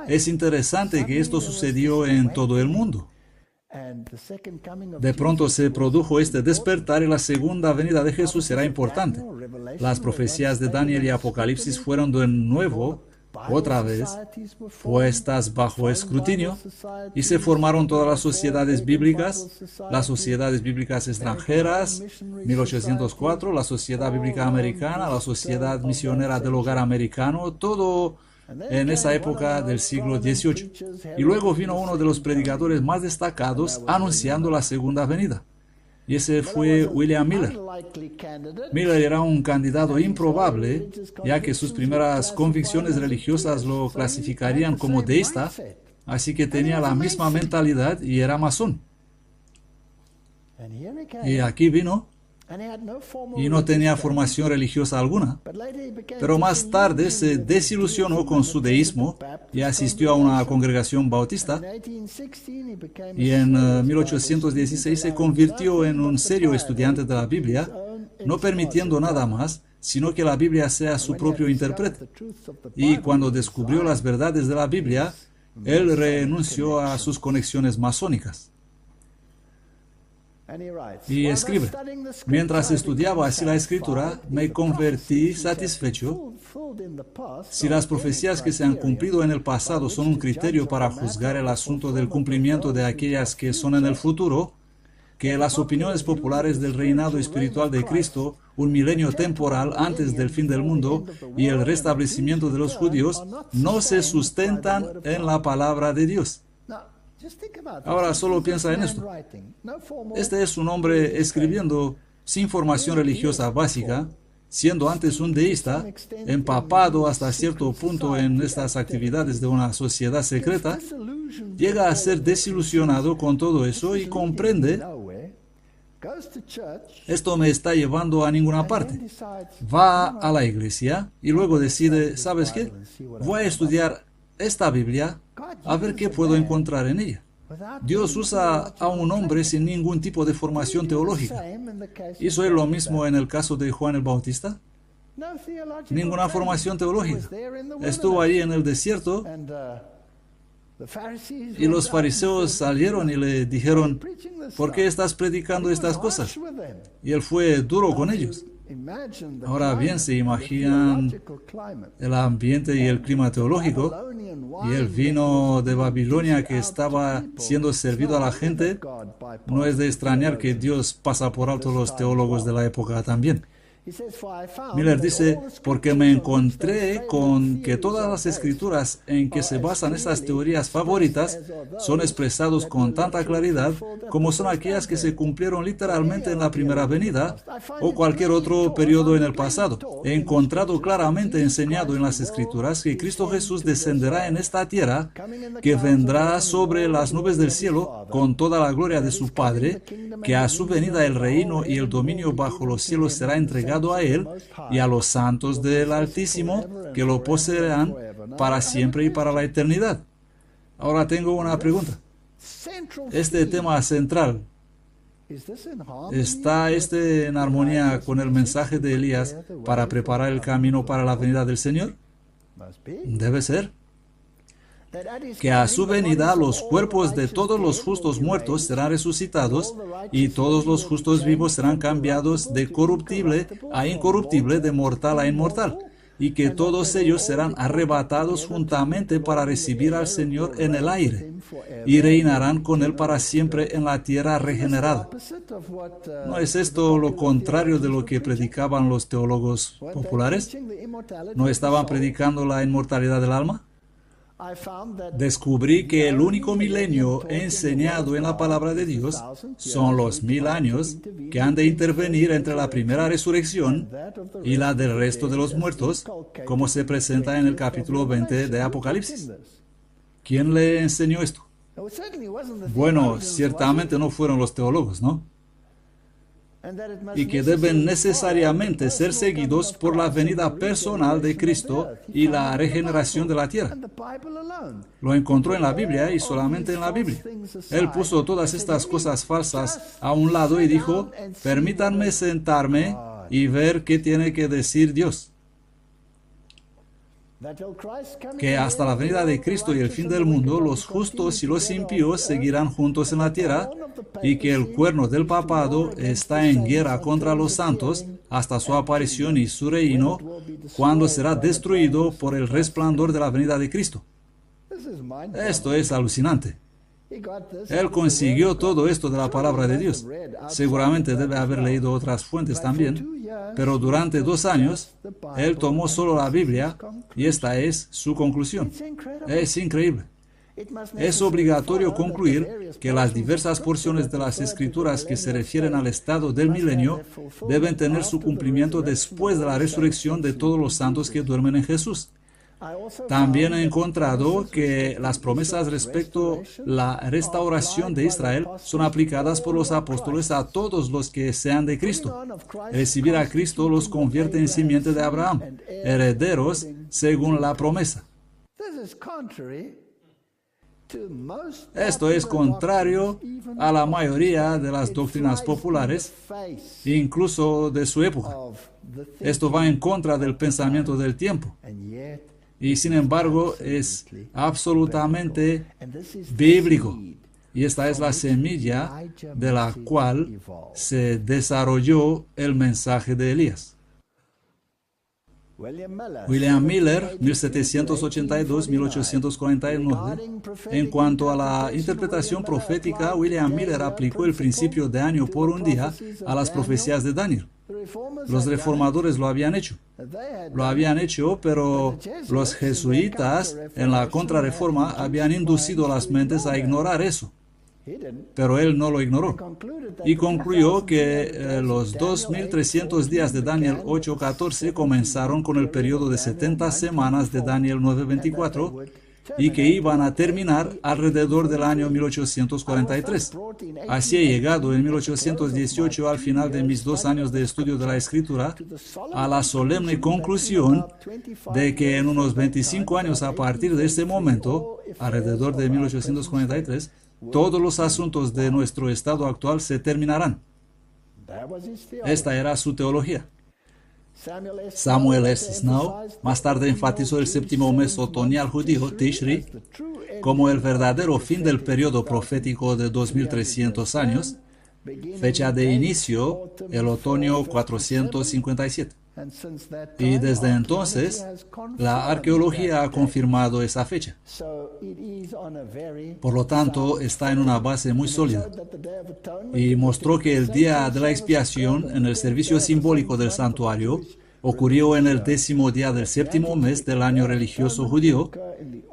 Es interesante que esto sucedió en todo el mundo. De pronto se produjo este despertar y la segunda venida de Jesús será importante. Las profecías de Daniel y Apocalipsis fueron de nuevo, otra vez, puestas bajo escrutinio, y se formaron todas las sociedades bíblicas extranjeras, 1804, la Sociedad Bíblica Americana, la Sociedad Misionera del Hogar Americano, todo en esa época del siglo XVIII. Y luego vino uno de los predicadores más destacados anunciando la segunda venida. Y ese fue William Miller. Miller era un candidato improbable, ya que sus primeras convicciones religiosas lo clasificarían como deísta, así que tenía la misma mentalidad y era masón. Y aquí vino, y no tenía formación religiosa alguna, pero más tarde se desilusionó con su deísmo y asistió a una congregación bautista, y en 1816 se convirtió en un serio estudiante de la Biblia, no permitiendo nada más, sino que la Biblia sea su propio intérprete. Y cuando descubrió las verdades de la Biblia, él renunció a sus conexiones masónicas. Y escribe: mientras estudiaba así la Escritura, me convertí satisfecho. Si las profecías que se han cumplido en el pasado son un criterio para juzgar el asunto del cumplimiento de aquellas que son en el futuro, que las opiniones populares del reinado espiritual de Cristo, un milenio temporal antes del fin del mundo y el restablecimiento de los judíos, no se sustentan en la palabra de Dios. Ahora solo piensa en esto. Este es un hombre escribiendo sin formación religiosa básica, siendo antes un deísta, empapado hasta cierto punto en estas actividades de una sociedad secreta, llega a ser desilusionado con todo eso y comprende: esto me está llevando a ninguna parte. Va a la iglesia y luego decide: ¿sabes qué? Voy a estudiar esta Biblia a ver qué puedo encontrar en ella. Dios usa a un hombre sin ningún tipo de formación teológica. ¿Hizo él lo mismo en el caso de Juan el Bautista? Ninguna formación teológica. Estuvo ahí en el desierto y los fariseos salieron y le dijeron: ¿por qué estás predicando estas cosas? Y él fue duro con ellos. Ahora bien, se imaginan el ambiente y el clima teológico, y el vino de Babilonia que estaba siendo servido a la gente. No es de extrañar que Dios pasa por alto los teólogos de la época también. Miller dice: porque me encontré con que todas las escrituras en que se basan estas teorías favoritas son expresados con tanta claridad como son aquellas que se cumplieron literalmente en la primera venida o cualquier otro periodo en el pasado. He encontrado claramente enseñado en las escrituras que Cristo Jesús descenderá en esta tierra, que vendrá sobre las nubes del cielo con toda la gloria de su Padre, que a su venida el reino y el dominio bajo los cielos será entregado a Él y a los santos del Altísimo, que lo poseerán para siempre y para la eternidad. Ahora tengo una pregunta. Este tema central, ¿está en armonía con el mensaje de Elías para preparar el camino para la venida del Señor? Debe ser. Que a su venida los cuerpos de todos los justos muertos serán resucitados y todos los justos vivos serán cambiados de corruptible a incorruptible, de mortal a inmortal, y que todos ellos serán arrebatados juntamente para recibir al Señor en el aire y reinarán con Él para siempre en la tierra regenerada. ¿No es esto lo contrario de lo que predicaban los teólogos populares? ¿No estaban predicando la inmortalidad del alma? Descubrí que el único milenio enseñado en la palabra de Dios son los 1000 años que han de intervenir entre la primera resurrección y la del resto de los muertos, como se presenta en el capítulo 20 de Apocalipsis. ¿Quién le enseñó esto? Bueno, ciertamente no fueron los teólogos, ¿no? Y que deben necesariamente ser seguidos por la venida personal de Cristo y la regeneración de la tierra. Lo encontró en la Biblia y solamente en la Biblia. Él puso todas estas cosas falsas a un lado y dijo: permítanme sentarme y ver qué tiene que decir Dios. Que hasta la venida de Cristo y el fin del mundo, los justos y los impíos seguirán juntos en la tierra, y que el cuerno del papado está en guerra contra los santos hasta su aparición y su reino, cuando será destruido por el resplandor de la venida de Cristo. Esto es alucinante. Él consiguió todo esto de la palabra de Dios. Seguramente debe haber leído otras fuentes también, pero durante 2 años, él tomó solo la Biblia y esta es su conclusión. Es increíble. Es obligatorio concluir que las diversas porciones de las Escrituras que se refieren al estado del milenio deben tener su cumplimiento después de la resurrección de todos los santos que duermen en Jesús. También he encontrado que las promesas respecto a la restauración de Israel son aplicadas por los apóstoles a todos los que sean de Cristo. Recibir a Cristo los convierte en simiente de Abraham, herederos según la promesa. Esto es contrario a la mayoría de las doctrinas populares, incluso de su época. Esto va en contra del pensamiento del tiempo. Y sin embargo es absolutamente bíblico. Y esta es la semilla de la cual se desarrolló el mensaje de Elías. William Miller, 1782-1849. En cuanto a la interpretación profética, William Miller aplicó el principio de año por un día a las profecías de Daniel. Los reformadores lo habían hecho. Pero los jesuitas en la contrarreforma habían inducido las mentes a ignorar eso. Pero él no lo ignoró y concluyó que los 2300 días de Daniel 8:14 comenzaron con el periodo de 70 semanas de Daniel 9:24 y que iban a terminar alrededor del año 1843. Así he llegado en 1818, al final de mis 2 años de estudio de la Escritura, a la solemne conclusión de que en unos 25 años a partir de este momento, alrededor de 1843, todos los asuntos de nuestro estado actual se terminarán. Esta era su teología. Samuel S. Snow más tarde enfatizó el séptimo mes otoñal judío, Tishri, como el verdadero fin del periodo profético de 2300 años, fecha de inicio, el otoño 457. Y desde entonces, la arqueología ha confirmado esa fecha. Por lo tanto, está en una base muy sólida. Y mostró que el día de la expiación en el servicio simbólico del santuario ocurrió en el 10º día del séptimo mes del año religioso judío,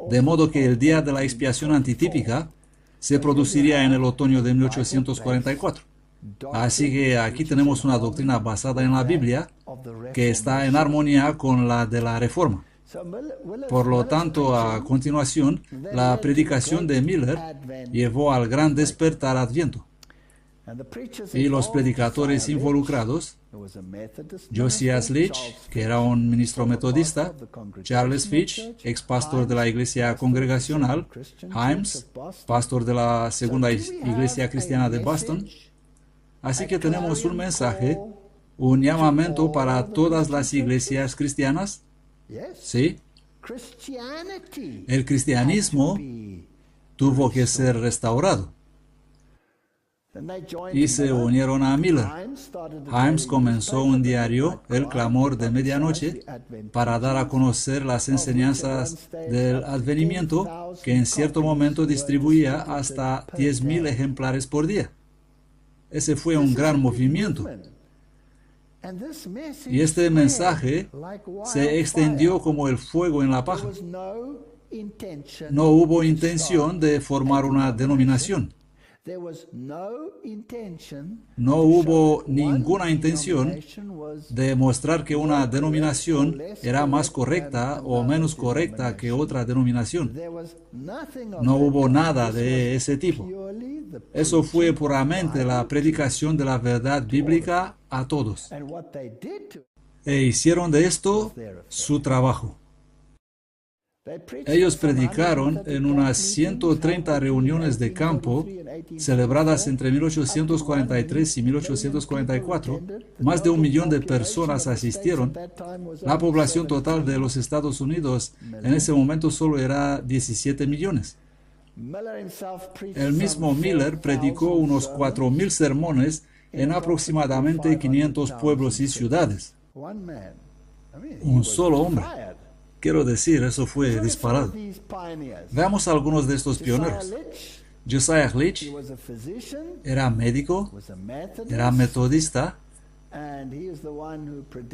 de modo que el día de la expiación antitípica se produciría en el otoño de 1844. Así que aquí tenemos una doctrina basada en la Biblia que está en armonía con la de la Reforma. Por lo tanto, a continuación, la predicación de Miller llevó al gran despertar Adviento. Y los predicadores involucrados, Josias Leach, que era un ministro metodista, Charles Fitch, ex pastor de la Iglesia Congregacional, Himes, pastor de la Segunda Iglesia Cristiana de Boston. Así que tenemos un mensaje, un llamamiento para todas las iglesias cristianas. Sí. El cristianismo tuvo que ser restaurado. Y se unieron a Miller. Himes comenzó un diario, El Clamor de Medianoche, para dar a conocer las enseñanzas del advenimiento, que en cierto momento distribuía hasta 10,000 ejemplares por día. Ese fue un gran movimiento. Y este mensaje se extendió como el fuego en la paja. No hubo intención de formar una denominación. No hubo ninguna intención de mostrar que una denominación era más correcta o menos correcta que otra denominación. No hubo nada de ese tipo. Eso fue puramente la predicación de la verdad bíblica a todos. E hicieron de esto su trabajo. Ellos predicaron en unas 130 reuniones de campo celebradas entre 1843 y 1844. Más de 1 millón de personas asistieron. La población total de los Estados Unidos en ese momento solo era 17 millones. El mismo Miller predicó unos 4,000 sermones en aproximadamente 500 pueblos y ciudades. Un solo hombre. Quiero decir, eso fue disparado. Veamos algunos de estos pioneros. Josiah Leach era médico, era metodista,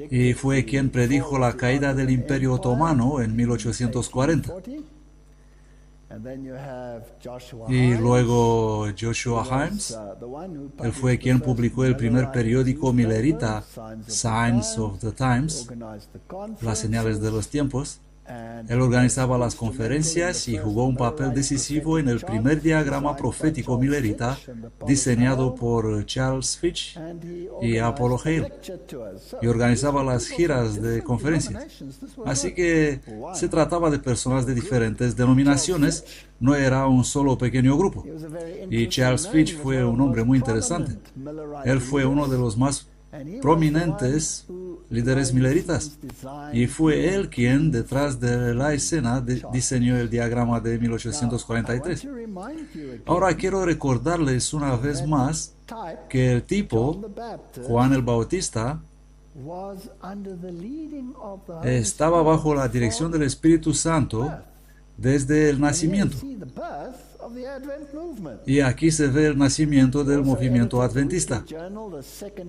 y fue quien predijo la caída del Imperio Otomano en 1840. Y luego Joshua Himes, él fue quien publicó el primer periódico millerita, Signs of the Times, las señales de los tiempos. Él organizaba las conferencias y jugó un papel decisivo en el primer diagrama profético millerita diseñado por Charles Fitch y Apollo Hale, y organizaba las giras de conferencias. Así que se trataba de personas de diferentes denominaciones, no era un solo pequeño grupo. Y Charles Fitch fue un hombre muy interesante. Él fue uno de los más prominentes líderes mileritas. Y fue él quien, detrás de la escena, diseñó el diagrama de 1843. Ahora quiero recordarles una vez más que el tipo, Juan el Bautista, estaba bajo la dirección del Espíritu Santo desde el nacimiento. Y aquí se ve el nacimiento del movimiento adventista.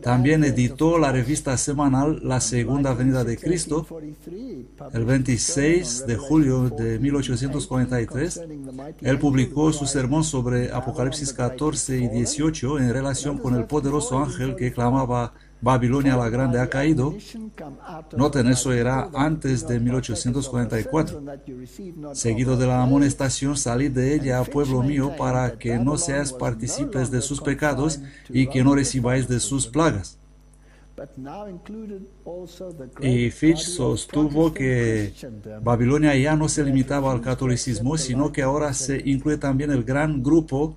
También editó la revista semanal La Segunda Venida de Cristo. El 26 de julio de 1843, él publicó su sermón sobre Apocalipsis 14 y 18 en relación con el poderoso ángel que clamaba: Babilonia la Grande ha caído. Noten, eso era antes de 1844. Seguido de la amonestación: salid de ella, pueblo mío, para que no seáis partícipes de sus pecados y que no recibáis de sus plagas. Y Fitch sostuvo que Babilonia ya no se limitaba al catolicismo, sino que ahora se incluye también el gran grupo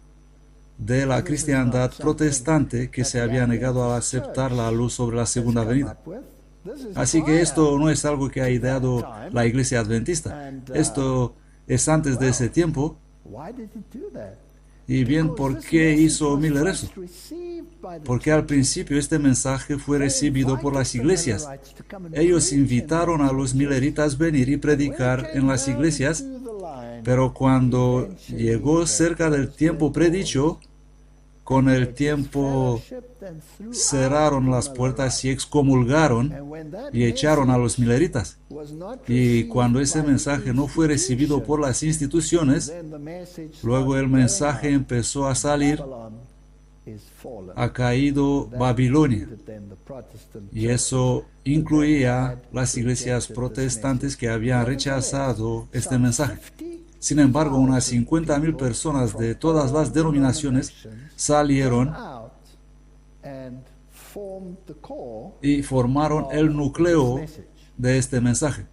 de la cristiandad protestante que se había negado a aceptar la luz sobre la segunda venida. Así que esto no es algo que ha ideado la iglesia adventista. Esto es antes de ese tiempo. Y bien, ¿por qué hizo Miller eso? Porque al principio este mensaje fue recibido por las iglesias. Ellos invitaron a los milleritas a venir y predicar en las iglesias, pero cuando llegó cerca del tiempo predicho, con el tiempo cerraron las puertas y excomulgaron y echaron a los milleritas. Y cuando ese mensaje no fue recibido por las instituciones, luego el mensaje empezó a salir: ha caído Babilonia. Y eso incluía las iglesias protestantes que habían rechazado este mensaje. Sin embargo, unas 50,000 personas de todas las denominaciones salieron y formaron el núcleo de este mensaje.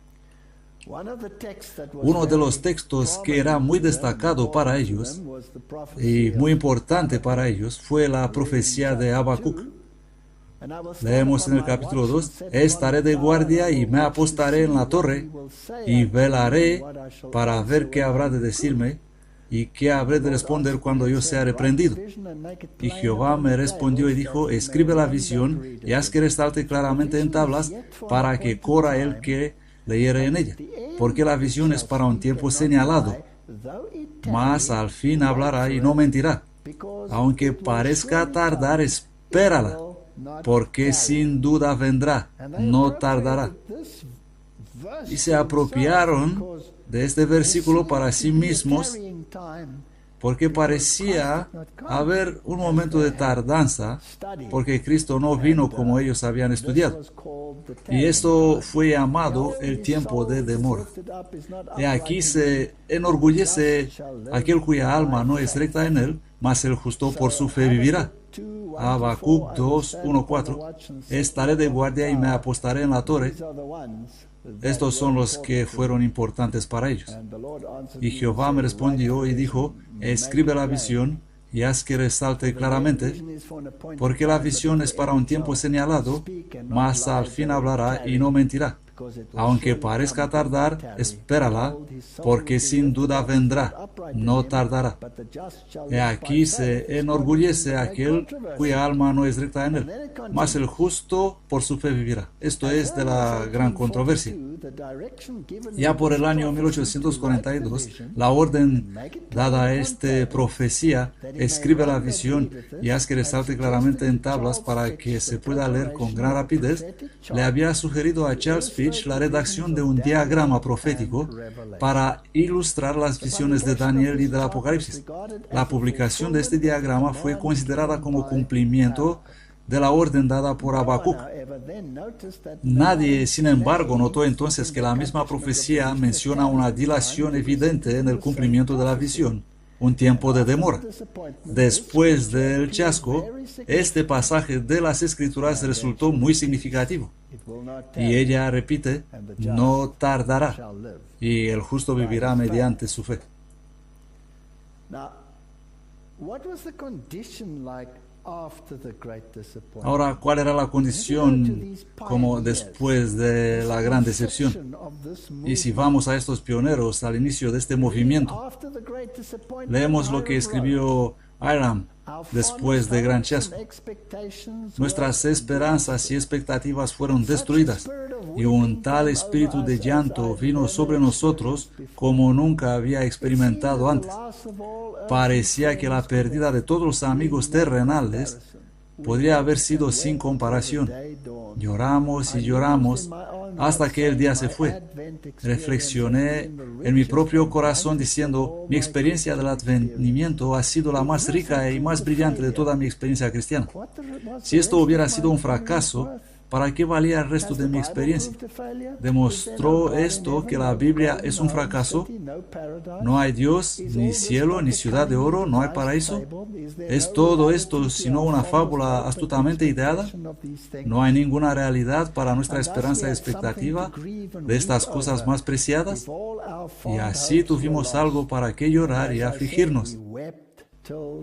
Uno de los textos que era muy destacado para ellos y muy importante para ellos fue la profecía de Habacuc. Leemos en el capítulo 2: estaré de guardia y me apostaré en la torre y velaré para ver qué habrá de decirme y qué habré de responder cuando yo sea reprendido. Y Jehová me respondió y dijo: escribe la visión y haz que resalte claramente en tablas, para que corra el que leyere en ella, porque la visión es para un tiempo señalado, mas al fin hablará y no mentirá. Aunque parezca tardar, espérala, porque sin duda vendrá, no tardará. Y se apropiaron de este versículo para sí mismos, porque parecía haber un momento de tardanza, porque Cristo no vino como ellos habían estudiado. Y esto fue llamado el tiempo de demora. Y aquí se enorgullece aquel cuya alma no es recta en él, mas el justo por su fe vivirá. Habacuc 2:1-4: estaré de guardia y me apostaré en la torre. Estos son los que fueron importantes para ellos. Y Jehová me respondió y dijo: escribe la visión y haz que resalte claramente, porque la visión es para un tiempo señalado, mas al fin hablará y no mentirá. Aunque parezca tardar, espérala, porque sin duda vendrá, no tardará. Y aquí se enorgullece aquel cuya alma no es recta en él, mas el justo por su fe vivirá. Esto es de la gran controversia. Ya por el año 1842, la orden dada a esta profecía: escribe la visión y haz que resalte claramente en tablas para que se pueda leer con gran rapidez, le había sugerido a Charles Fitch la redacción de un diagrama profético para ilustrar las visiones de Daniel y del Apocalipsis. La publicación de este diagrama fue considerada como cumplimiento de la orden dada por Habacuc. Nadie, sin embargo, notó entonces que la misma profecía menciona una dilación evidente en el cumplimiento de la visión, un tiempo de demora. Después del chasco, este pasaje de las Escrituras resultó muy significativo. Y ella repite: no tardará, y el justo vivirá mediante su fe. Ahora, ¿cuál era la condición como después de la gran decepción? Y si vamos a estos pioneros al inicio de este movimiento, leemos lo que escribió Hiram después de gran chasco. Nuestras esperanzas y expectativas fueron destruidas, y un tal espíritu de llanto vino sobre nosotros como nunca había experimentado antes. Parecía que la pérdida de todos los amigos terrenales podría haber sido sin comparación. Lloramos y lloramos hasta que el día se fue. Reflexioné en mi propio corazón diciendo, mi experiencia del advenimiento ha sido la más rica y más brillante de toda mi experiencia cristiana. Si esto hubiera sido un fracaso, ¿para qué valía el resto de mi experiencia? ¿Demostró esto que la Biblia es un fracaso? ¿No hay Dios, ni cielo, ni ciudad de oro? ¿No hay paraíso? ¿Es todo esto sino una fábula astutamente ideada? ¿No hay ninguna realidad para nuestra esperanza y expectativa de estas cosas más preciadas? Y así tuvimos algo para qué llorar y afligirnos.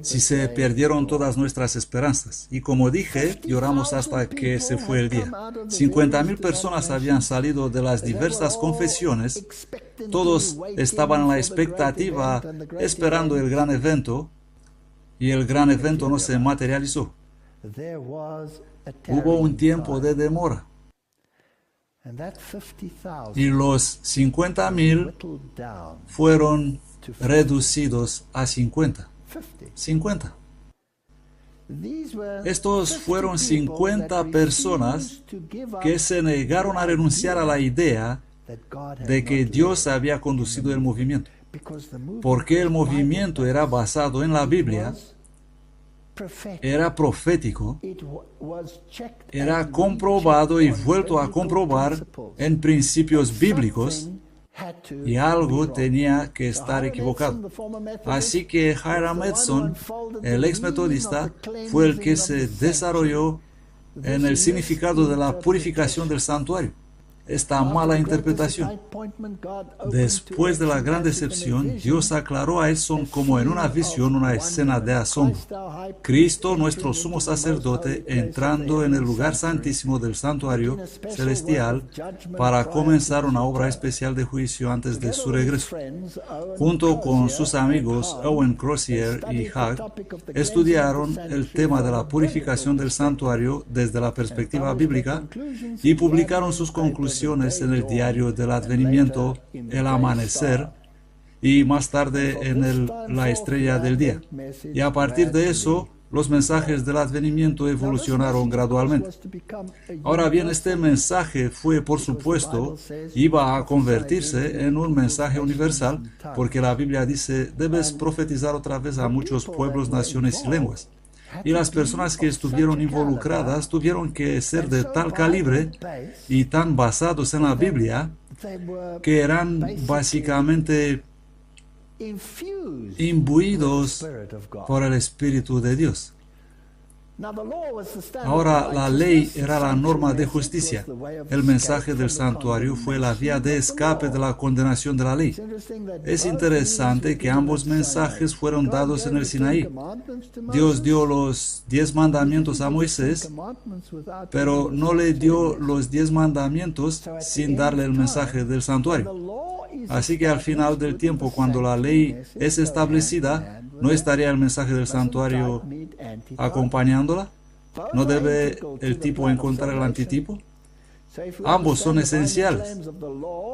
Si se perdieron todas nuestras esperanzas. Y como dije, lloramos hasta que se fue el día. 50,000 personas habían salido de las diversas confesiones. Todos estaban en la expectativa, esperando el gran evento, y el gran evento no se materializó. Hubo un tiempo de demora. Y los 50,000 fueron reducidos a 50. Estos fueron 50 personas que se negaron a renunciar a la idea de que Dios había conducido el movimiento, porque el movimiento era basado en la Biblia, era profético, era comprobado y vuelto a comprobar en principios bíblicos, y algo tenía que estar equivocado. Así que Hiram Edson, el ex metodista, fue el que se desarrolló en el significado de la purificación del santuario. Esta mala interpretación. Después de la gran decepción, Dios aclaró a Edson como en una visión una escena de asombro. Cristo, nuestro sumo sacerdote, entrando en el lugar santísimo del santuario celestial para comenzar una obra especial de juicio antes de su regreso. Junto con sus amigos Owen Crozier y Hag, estudiaron el tema de la purificación del santuario desde la perspectiva bíblica y publicaron sus conclusiones en el diario del advenimiento, El Amanecer, y más tarde en La Estrella del Día. Y a partir de eso, los mensajes del advenimiento evolucionaron gradualmente. Ahora bien, este mensaje fue, por supuesto, iba a convertirse en un mensaje universal, porque la Biblia dice, debes profetizar otra vez a muchos pueblos, naciones y lenguas. Y las personas que estuvieron involucradas tuvieron que ser de tal calibre y tan basados en la Biblia que eran básicamente imbuidos por el Espíritu de Dios. Ahora, la ley era la norma de justicia. El mensaje del santuario fue la vía de escape de la condenación de la ley. Es interesante que ambos mensajes fueron dados en el Sinaí. Dios dio los 10 mandamientos a Moisés, pero no le dio los 10 mandamientos sin darle el mensaje del santuario. Así que al final del tiempo, cuando la ley es establecida, ¿no estaría el mensaje del santuario acompañándola? ¿No debe el tipo encontrar el antitipo? Ambos son esenciales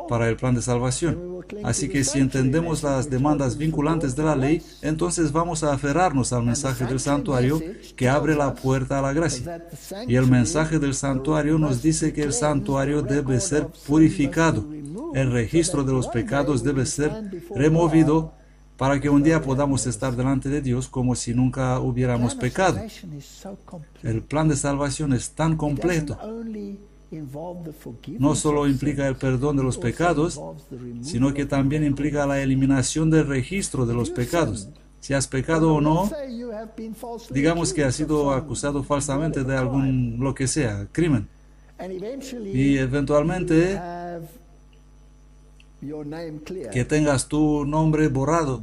para el plan de salvación. Así que si entendemos las demandas vinculantes de la ley, entonces vamos a aferrarnos al mensaje del santuario que abre la puerta a la gracia. Y el mensaje del santuario nos dice que el santuario debe ser purificado. El registro de los pecados debe ser removido para que un día podamos estar delante de Dios como si nunca hubiéramos pecado. El plan de salvación es tan completo. No solo implica el perdón de los pecados, sino que también implica la eliminación del registro de los pecados. Si has pecado o no, digamos que has sido acusado falsamente de algún, lo que sea, crimen. Y eventualmente que tengas tu nombre borrado,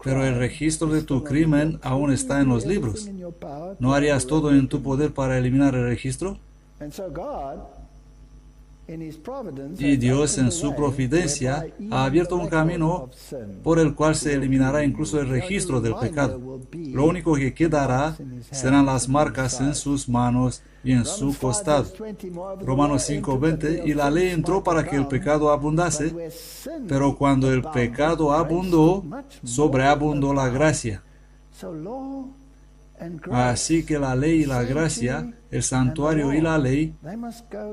pero el registro de tu crimen aún está en los libros. ¿No harías todo en tu poder para eliminar el registro? Y Dios en su providencia ha abierto un camino por el cual se eliminará incluso el registro del pecado. Lo único que quedará serán las marcas en sus manos y en su costado. Romanos 5:20, y la ley entró para que el pecado abundase, pero cuando el pecado abundó, sobreabundó la gracia. Así que la ley y la gracia, el santuario y la ley,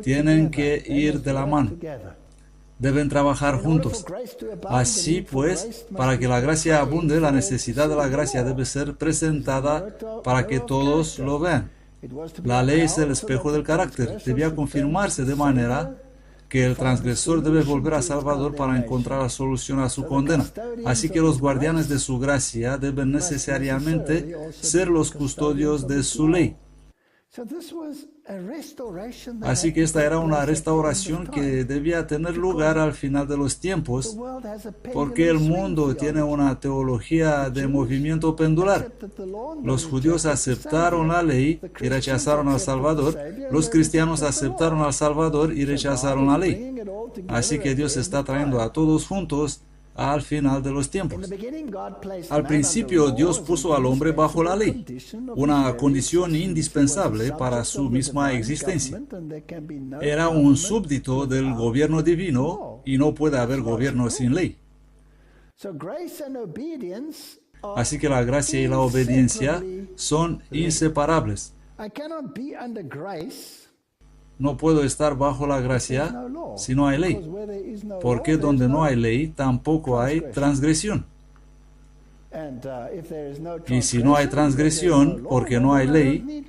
tienen que ir de la mano. Deben trabajar juntos. Así pues, para que la gracia abunde, la necesidad de la gracia debe ser presentada para que todos lo vean. La ley es el espejo del carácter. Debía confirmarse de manera que el transgresor debe volver a Salvador para encontrar la solución a su condena. Así que los guardianes de su gracia deben necesariamente ser los custodios de su ley. Así que esta era una restauración que debía tener lugar al final de los tiempos, porque el mundo tiene una teología de movimiento pendular. Los judíos aceptaron la ley y rechazaron al Salvador. Los cristianos aceptaron al Salvador y rechazaron la ley. Así que Dios está trayendo a todos juntos al final de los tiempos. Al principio Dios puso al hombre bajo la ley, una condición indispensable para su misma existencia. Era un súbdito del gobierno divino y no puede haber gobierno sin ley. Así que la gracia y la obediencia son inseparables. No puedo estar bajo la gracia si no hay ley, porque donde no hay ley tampoco hay transgresión. Y si no hay transgresión, porque no hay ley,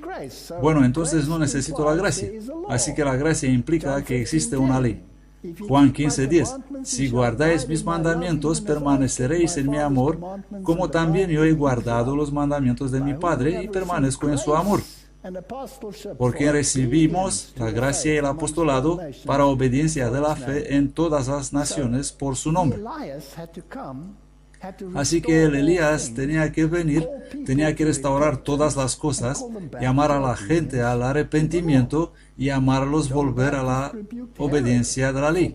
bueno, entonces no necesito la gracia. Así que la gracia implica que existe una ley. Juan 15:10, si guardáis mis mandamientos, permaneceréis en mi amor, como también yo he guardado los mandamientos de mi Padre y permanezco en su amor. Porque recibimos la gracia y el apostolado para obediencia de la fe en todas las naciones por su nombre. Así que el Elías tenía que venir, tenía que restaurar todas las cosas, llamar a la gente al arrepentimiento y llamarlos volver a la obediencia de la ley.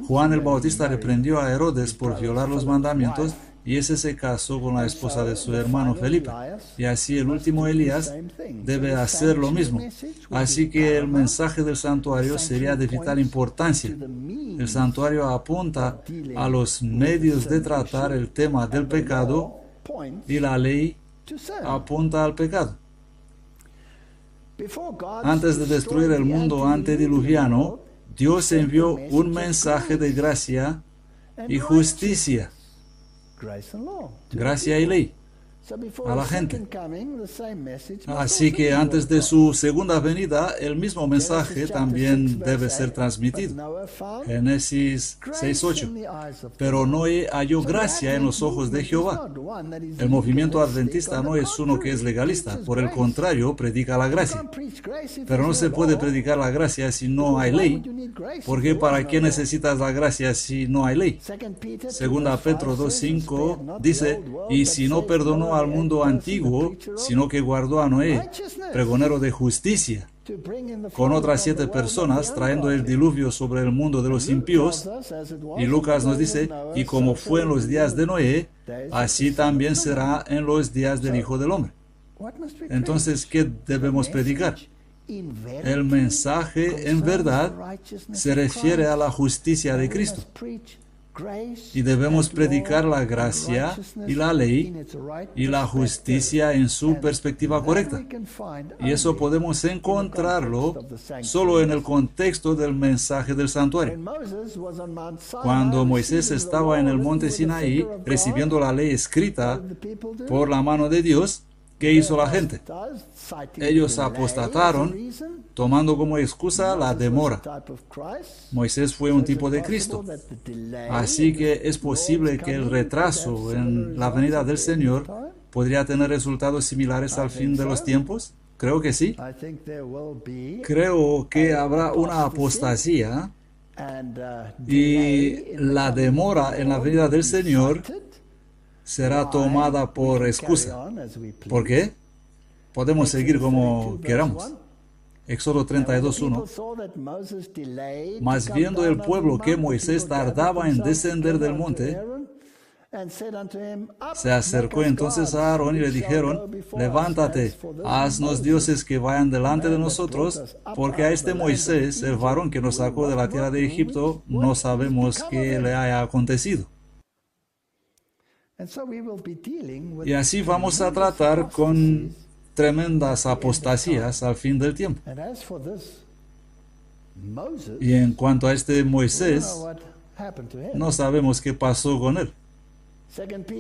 Juan el Bautista reprendió a Herodes por violar los mandamientos y ese se casó con la esposa de su hermano Felipe. Y así el último Elías debe hacer lo mismo. Así que el mensaje del santuario sería de vital importancia. El santuario apunta a los medios de tratar el tema del pecado y la ley apunta al pecado. Antes de destruir el mundo antediluviano, Dios envió un mensaje de gracia y justicia. Gracia y ley a la gente. Así que antes de su segunda venida, el mismo mensaje también debe ser transmitido. Génesis 6:8. Pero Noé halló gracia en los ojos de Jehová. El movimiento adventista no es uno que es legalista, por el contrario, predica la gracia. Pero no se puede predicar la gracia si no hay ley, porque ¿para qué necesitas la gracia si no hay ley? Segunda Pedro 2:5 dice, y si no perdonó al mundo antiguo, sino que guardó a Noé, pregonero de justicia, con otras 7 personas, trayendo el diluvio sobre el mundo de los impíos. Y Lucas nos dice, y como fue en los días de Noé, así también será en los días del Hijo del Hombre. Entonces, ¿qué debemos predicar? El mensaje, en verdad, se refiere a la justicia de Cristo. Y debemos predicar la gracia y la ley y la justicia en su perspectiva correcta. Y eso podemos encontrarlo solo en el contexto del mensaje del santuario. Cuando Moisés estaba en el monte Sinaí recibiendo la ley escrita por la mano de Dios, ¿qué hizo la gente? Ellos apostataron, tomando como excusa la demora. Moisés fue un tipo de Cristo. Así que es posible que el retraso en la venida del Señor podría tener resultados similares al fin de los tiempos. Creo que sí. Creo que habrá una apostasía Y la demora en la venida del Señor será tomada por excusa. ¿Por qué? Podemos seguir como queramos. Éxodo 32:1. Mas viendo el pueblo que Moisés tardaba en descender del monte, se acercó entonces a Aarón y le dijeron: levántate, haznos dioses que vayan delante de nosotros, porque a este Moisés, el varón que nos sacó de la tierra de Egipto, no sabemos qué le haya acontecido. Y así vamos a tratar con tremendas apostasías al fin del tiempo. Y en cuanto a este Moisés, no sabemos qué pasó con él.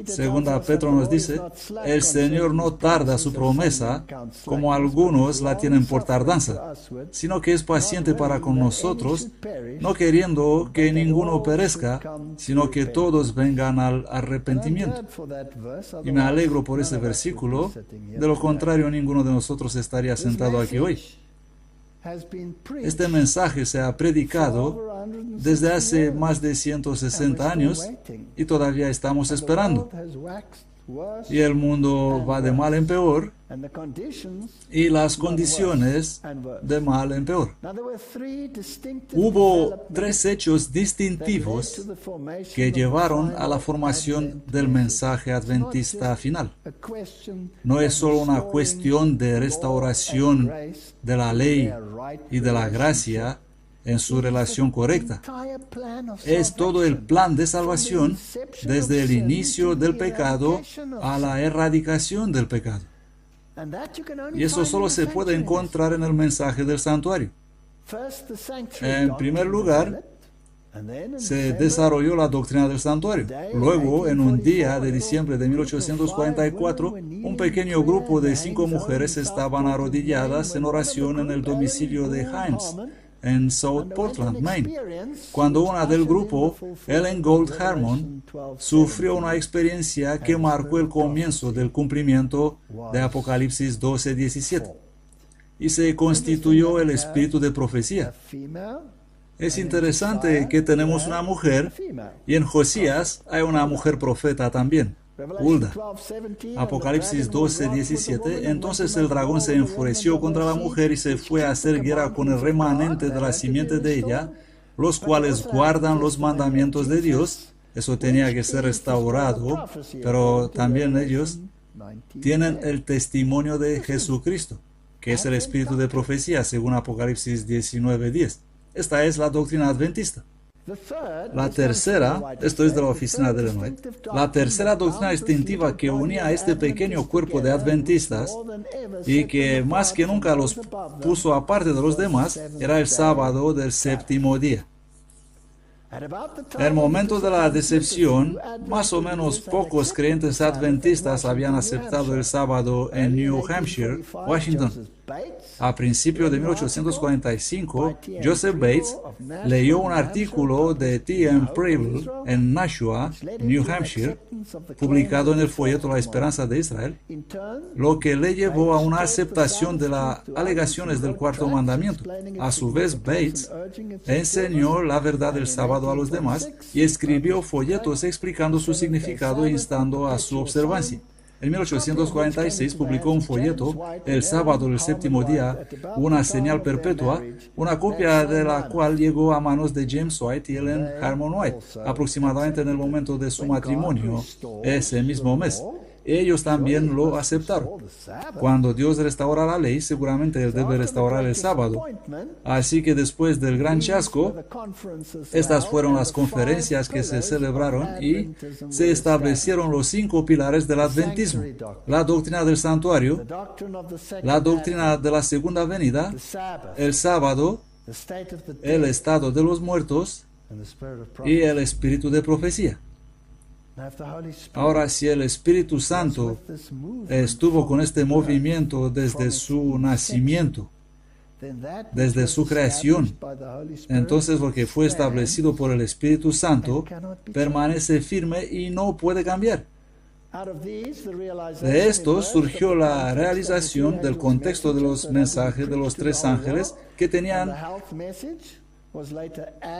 Segunda Pedro nos dice: el Señor no tarda su promesa, como algunos la tienen por tardanza, sino que es paciente para con nosotros, no queriendo que ninguno perezca, sino que todos vengan al arrepentimiento. Y me alegro por ese versículo, de lo contrario ninguno de nosotros estaría sentado aquí hoy. Este mensaje se ha predicado desde hace más de 160 años y todavía estamos esperando. Y el mundo va de mal en peor y las condiciones de mal en peor. Hubo tres hechos distintivos que llevaron a la formación del mensaje adventista final. No es solo una cuestión de restauración de la ley y de la gracia en su relación correcta. Es todo el plan de salvación desde el inicio del pecado a la erradicación del pecado. Y eso solo se puede encontrar en el mensaje del santuario. En primer lugar, se desarrolló la doctrina del santuario. Luego, en un día de diciembre de 1844, un pequeño grupo de 5 mujeres estaban arrodilladas en oración en el domicilio de Himes, en South Portland, Maine, cuando una del grupo, Ellen Gold Harmon, sufrió una experiencia que marcó el comienzo del cumplimiento de Apocalipsis 12:17, y se constituyó el espíritu de profecía. Es interesante que tenemos una mujer, y en Josías hay una mujer profeta también, Hulda. Apocalipsis 12:17. Entonces el dragón se enfureció contra la mujer y se fue a hacer guerra con el remanente de la simiente de ella, los cuales guardan los mandamientos de Dios. Eso tenía que ser restaurado, pero también ellos tienen el testimonio de Jesucristo, que es el espíritu de profecía, según Apocalipsis 19:10. Esta es la doctrina adventista. La tercera, esto es de la oficina de Illinois, la tercera doctrina distintiva que unía a este pequeño cuerpo de adventistas y que más que nunca los puso aparte de los demás, era el sábado del séptimo día. En el momento de la decepción, más o menos pocos creyentes adventistas habían aceptado el sábado en New Hampshire, Washington. A principios de 1845, Joseph Bates leyó un artículo de T.M. Preble en Nashua, New Hampshire, publicado en el folleto La Esperanza de Israel, lo que le llevó a una aceptación de las alegaciones del cuarto mandamiento. A su vez, Bates enseñó la verdad del sábado a los demás y escribió folletos explicando su significado e instando a su observancia. En 1846 publicó un folleto, El sábado del séptimo día, una señal perpetua, una copia de la cual llegó a manos de James White y Ellen Harmon White, aproximadamente en el momento de su matrimonio, ese mismo mes. Ellos también lo aceptaron. Cuando Dios restaura la ley, seguramente Él debe restaurar el sábado. Así que después del gran chasco, estas fueron las conferencias que se celebraron y se establecieron los 5 pilares del adventismo: la doctrina del santuario, la doctrina de la segunda venida, el sábado, el estado de los muertos y el espíritu de profecía. Ahora, si el Espíritu Santo estuvo con este movimiento desde su nacimiento, desde su creación, entonces lo que fue establecido por el Espíritu Santo permanece firme y no puede cambiar. De esto surgió la realización del contexto de los mensajes de los 3 ángeles que tenían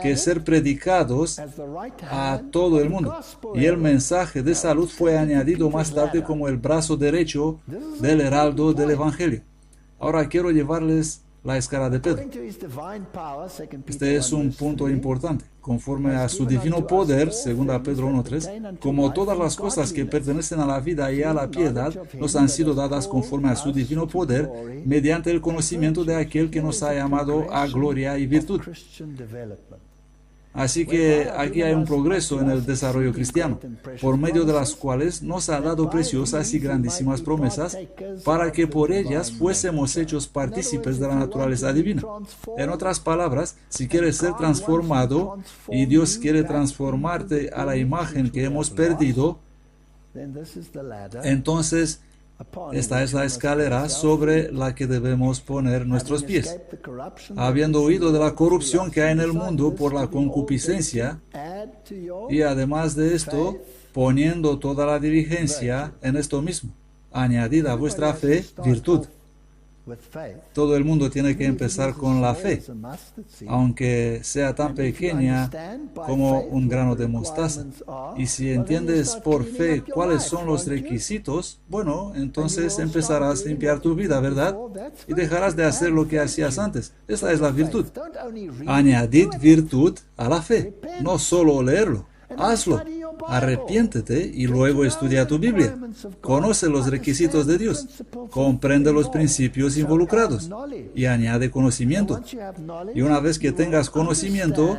que ser predicados a todo el mundo. Y el mensaje de salud fue añadido más tarde como el brazo derecho del heraldo del Evangelio. Ahora quiero llevarles la escala de Pedro. Este es un punto importante. Conforme a su divino poder, 2 Pedro 1:3, como todas las cosas que pertenecen a la vida y a la piedad, nos han sido dadas conforme a su divino poder, mediante el conocimiento de aquel que nos ha llamado a gloria y virtud. Así que aquí hay un progreso en el desarrollo cristiano, por medio de las cuales nos ha dado preciosas y grandísimas promesas para que por ellas fuésemos hechos partícipes de la naturaleza divina. En otras palabras, si quieres ser transformado y Dios quiere transformarte a la imagen que hemos perdido, entonces esta es la escalera sobre la que debemos poner nuestros pies. Habiendo huido de la corrupción que hay en el mundo por la concupiscencia, y además de esto, poniendo toda la diligencia en esto mismo, añadida a vuestra fe, virtud. Todo el mundo tiene que empezar con la fe, aunque sea tan pequeña como un grano de mostaza. Y si entiendes por fe cuáles son los requisitos, bueno, entonces empezarás a limpiar tu vida, ¿verdad? Y dejarás de hacer lo que hacías antes. Esa es la virtud. Añadid virtud a la fe, no solo leerlo. Hazlo, arrepiéntete y luego estudia tu Biblia. Conoce los requisitos de Dios, comprende los principios involucrados y añade conocimiento. Y una vez que tengas conocimiento,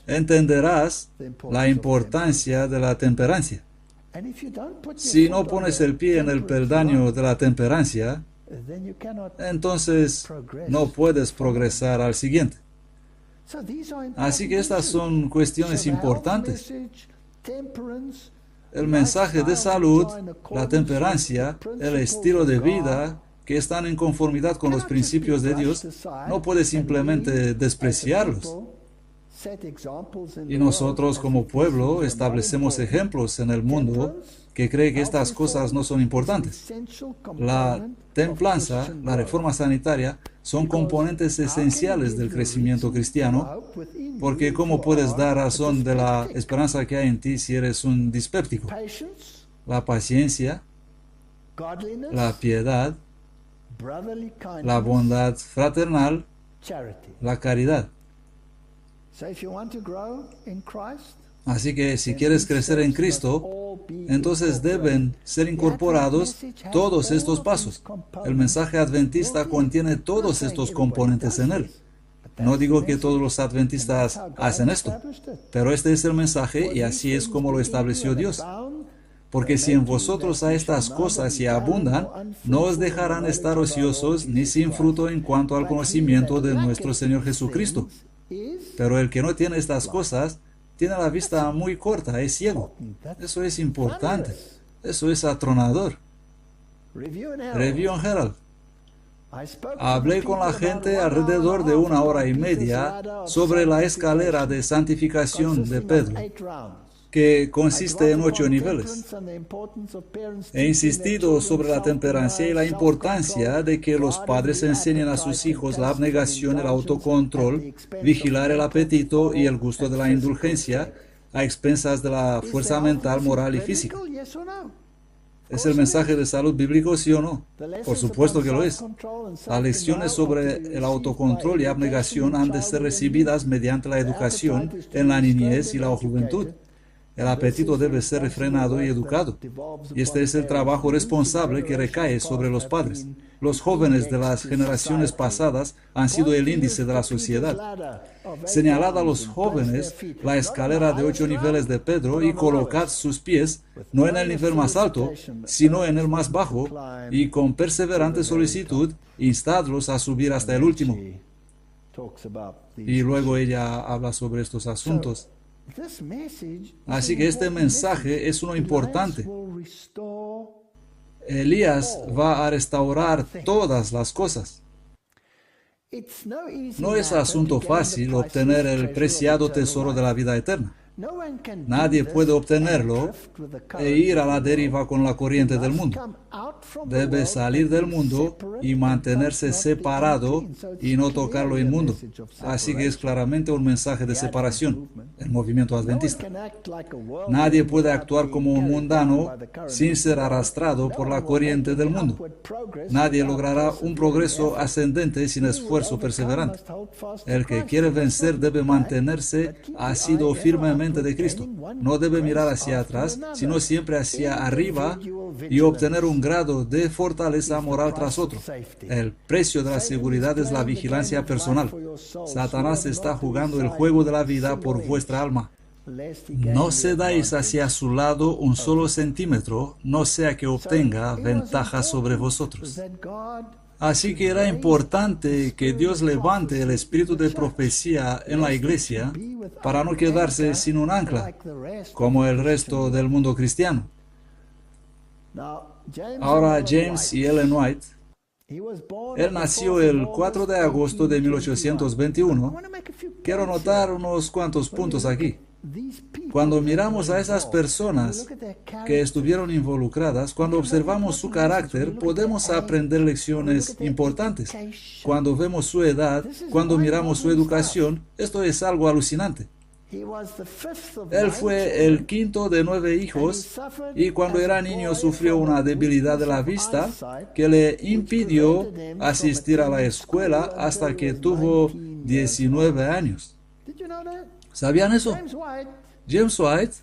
entenderás la importancia de la temperancia. Si no pones el pie en el peldaño de la temperancia, entonces no puedes progresar al siguiente. Así que estas son cuestiones importantes. El mensaje de salud, la temperancia, el estilo de vida que están en conformidad con los principios de Dios, no puede simplemente despreciarlos. Y nosotros como pueblo establecemos ejemplos en el mundo que cree que estas cosas no son importantes. La templanza, la reforma sanitaria, son componentes esenciales del crecimiento cristiano, porque ¿cómo puedes dar razón de la esperanza que hay en ti si eres un dispéptico? La paciencia, la piedad, la bondad fraternal, la caridad. Así que si quieres crecer en Cristo, entonces deben ser incorporados todos estos pasos. El mensaje adventista contiene todos estos componentes en él. No digo que todos los adventistas hacen esto, pero este es el mensaje y así es como lo estableció Dios. Porque si en vosotros hay estas cosas y abundan, no os dejarán estar ociosos ni sin fruto en cuanto al conocimiento de nuestro Señor Jesucristo. Pero el que no tiene estas cosas, tiene la vista muy corta, es ciego. Eso es importante. Eso es atronador. Review en Herald. Hablé con la gente alrededor de 1 hora y media sobre la escalera de santificación de Pedro, que consiste en 8 niveles. He insistido sobre la temperancia y la importancia de que los padres enseñen a sus hijos la abnegación, el autocontrol, vigilar el apetito y el gusto de la indulgencia a expensas de la fuerza mental, moral y física. ¿Es el mensaje de salud bíblico, sí o no? Por supuesto que lo es. Las lecciones sobre el autocontrol y abnegación han de ser recibidas mediante la educación en la niñez y la juventud. El apetito debe ser refrenado y educado. Y este es el trabajo responsable que recae sobre los padres. Los jóvenes de las generaciones pasadas han sido el índice de la sociedad. Señalad a los jóvenes la escalera de 8 niveles de Pedro y colocad sus pies no en el nivel más alto, sino en el más bajo, y con perseverante solicitud instadlos a subir hasta el último. Y luego ella habla sobre estos asuntos. Así que este mensaje es uno importante. Elías va a restaurar todas las cosas. No es asunto fácil obtener el preciado tesoro de la vida eterna. Nadie puede obtenerlo e ir a la deriva con la corriente del mundo. debe salir del mundo y mantenerse separado y no tocar lo inmundo. Así que es claramente un mensaje de separación, el movimiento adventista. Nadie puede actuar como un mundano sin ser arrastrado por la corriente del mundo. Nadie logrará un progreso ascendente sin esfuerzo perseverante. El que quiere vencer debe mantenerse asido firmemente de Cristo. No debe mirar hacia atrás, sino siempre hacia arriba y obtener un grado de fortaleza moral tras otro. El precio de la seguridad es la vigilancia personal. Satanás está jugando el juego de la vida por vuestra alma. No cedáis hacia su lado un solo centímetro, no sea que obtenga ventaja sobre vosotros. Así que era importante que Dios levante el espíritu de profecía en la iglesia para no quedarse sin un ancla, como el resto del mundo cristiano. Ahora James y Ellen White, él nació el 4 de agosto de 1821. Quiero notar unos cuantos puntos aquí. Cuando miramos a esas personas que estuvieron involucradas, cuando observamos su carácter, podemos aprender lecciones importantes. Cuando vemos su edad, cuando miramos su educación, esto es algo alucinante. Él fue el quinto de 9 hijos y cuando era niño sufrió una debilidad de la vista que le impidió asistir a la escuela hasta que tuvo 19 años. ¿Sabían eso? James White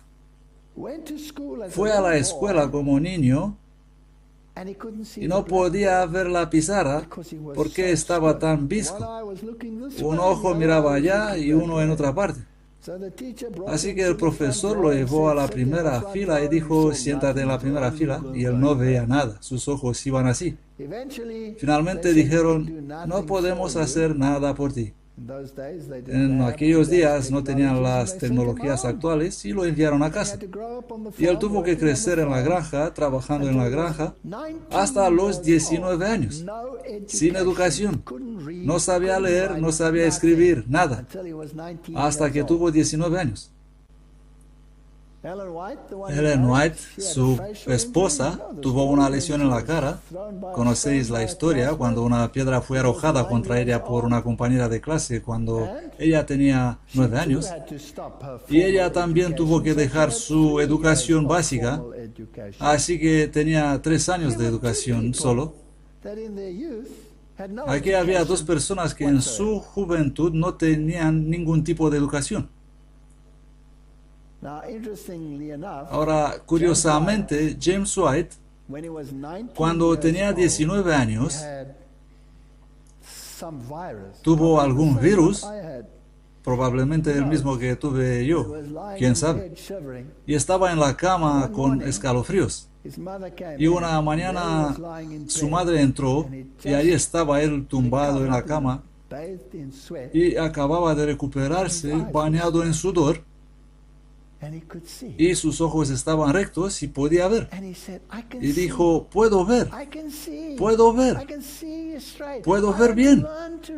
fue a la escuela como niño y no podía ver la pizarra porque estaba tan visco. Un ojo miraba allá y uno en otra parte. Así que el profesor lo llevó a la primera fila y dijo, siéntate en la primera fila, y él no veía nada, sus ojos iban así. Finalmente dijeron, no podemos hacer nada por ti. En aquellos días no tenían las tecnologías actuales y lo enviaron a casa. Y él tuvo que crecer en la granja, trabajando en la granja, hasta los 19 años, sin educación. No sabía leer, no sabía escribir, nada, hasta que tuvo 19 años. Ellen White, su esposa, tuvo una lesión en la cara. Conocéis la historia, cuando una piedra fue arrojada contra ella por una compañera de clase cuando ella tenía 9 años. Y ella también tuvo que dejar su educación básica, así que tenía 3 años de educación solo. Aquí había 2 personas que en su juventud no tenían ningún tipo de educación. Ahora, curiosamente, James White, cuando tenía 19 años, tuvo algún virus, probablemente el mismo que tuve yo, quién sabe, y estaba en la cama con escalofríos. Y una mañana su madre entró y ahí estaba él tumbado en la cama y acababa de recuperarse, bañado en sudor. Y sus ojos estaban rectos y podía ver. Y dijo, puedo ver bien.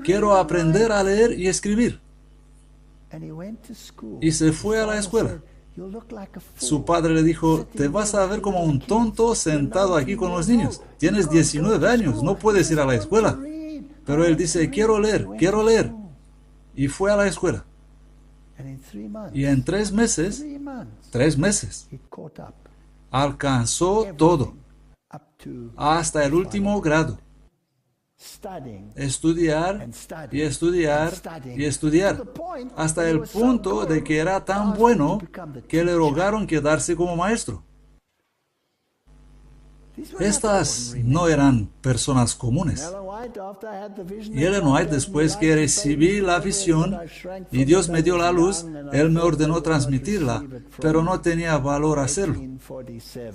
Quiero aprender a leer y escribir. Y se fue a la escuela. Su padre le dijo, te vas a ver como un tonto sentado aquí con los niños. Tienes 19 años, no puedes ir a la escuela. Pero él dice, quiero leer. Y fue a la escuela. Y en 3 meses, alcanzó todo, hasta el último grado. Estudiar y estudiar y estudiar, hasta el punto de que era tan bueno que le rogaron quedarse como maestro. Estas no eran personas comunes. Y Ellen White, después que recibí la visión y Dios me dio la luz, Él me ordenó transmitirla, pero no tenía valor hacerlo.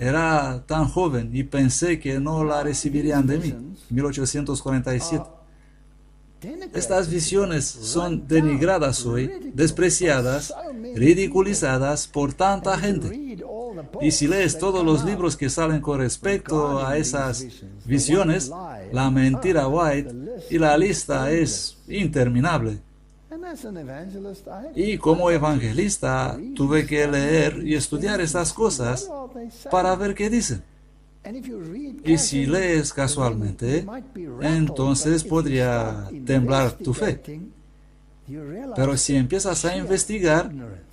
Era tan joven y pensé que no la recibirían de mí. 1847. Estas visiones son denigradas hoy, despreciadas, ridiculizadas por tanta gente. Y si lees todos los libros que salen con respecto a esas visiones, la mentira White y la lista es interminable. Y como evangelista tuve que leer y estudiar estas cosas para ver qué dicen. Y si lees casualmente, entonces podría temblar tu fe. Pero si empiezas a investigar,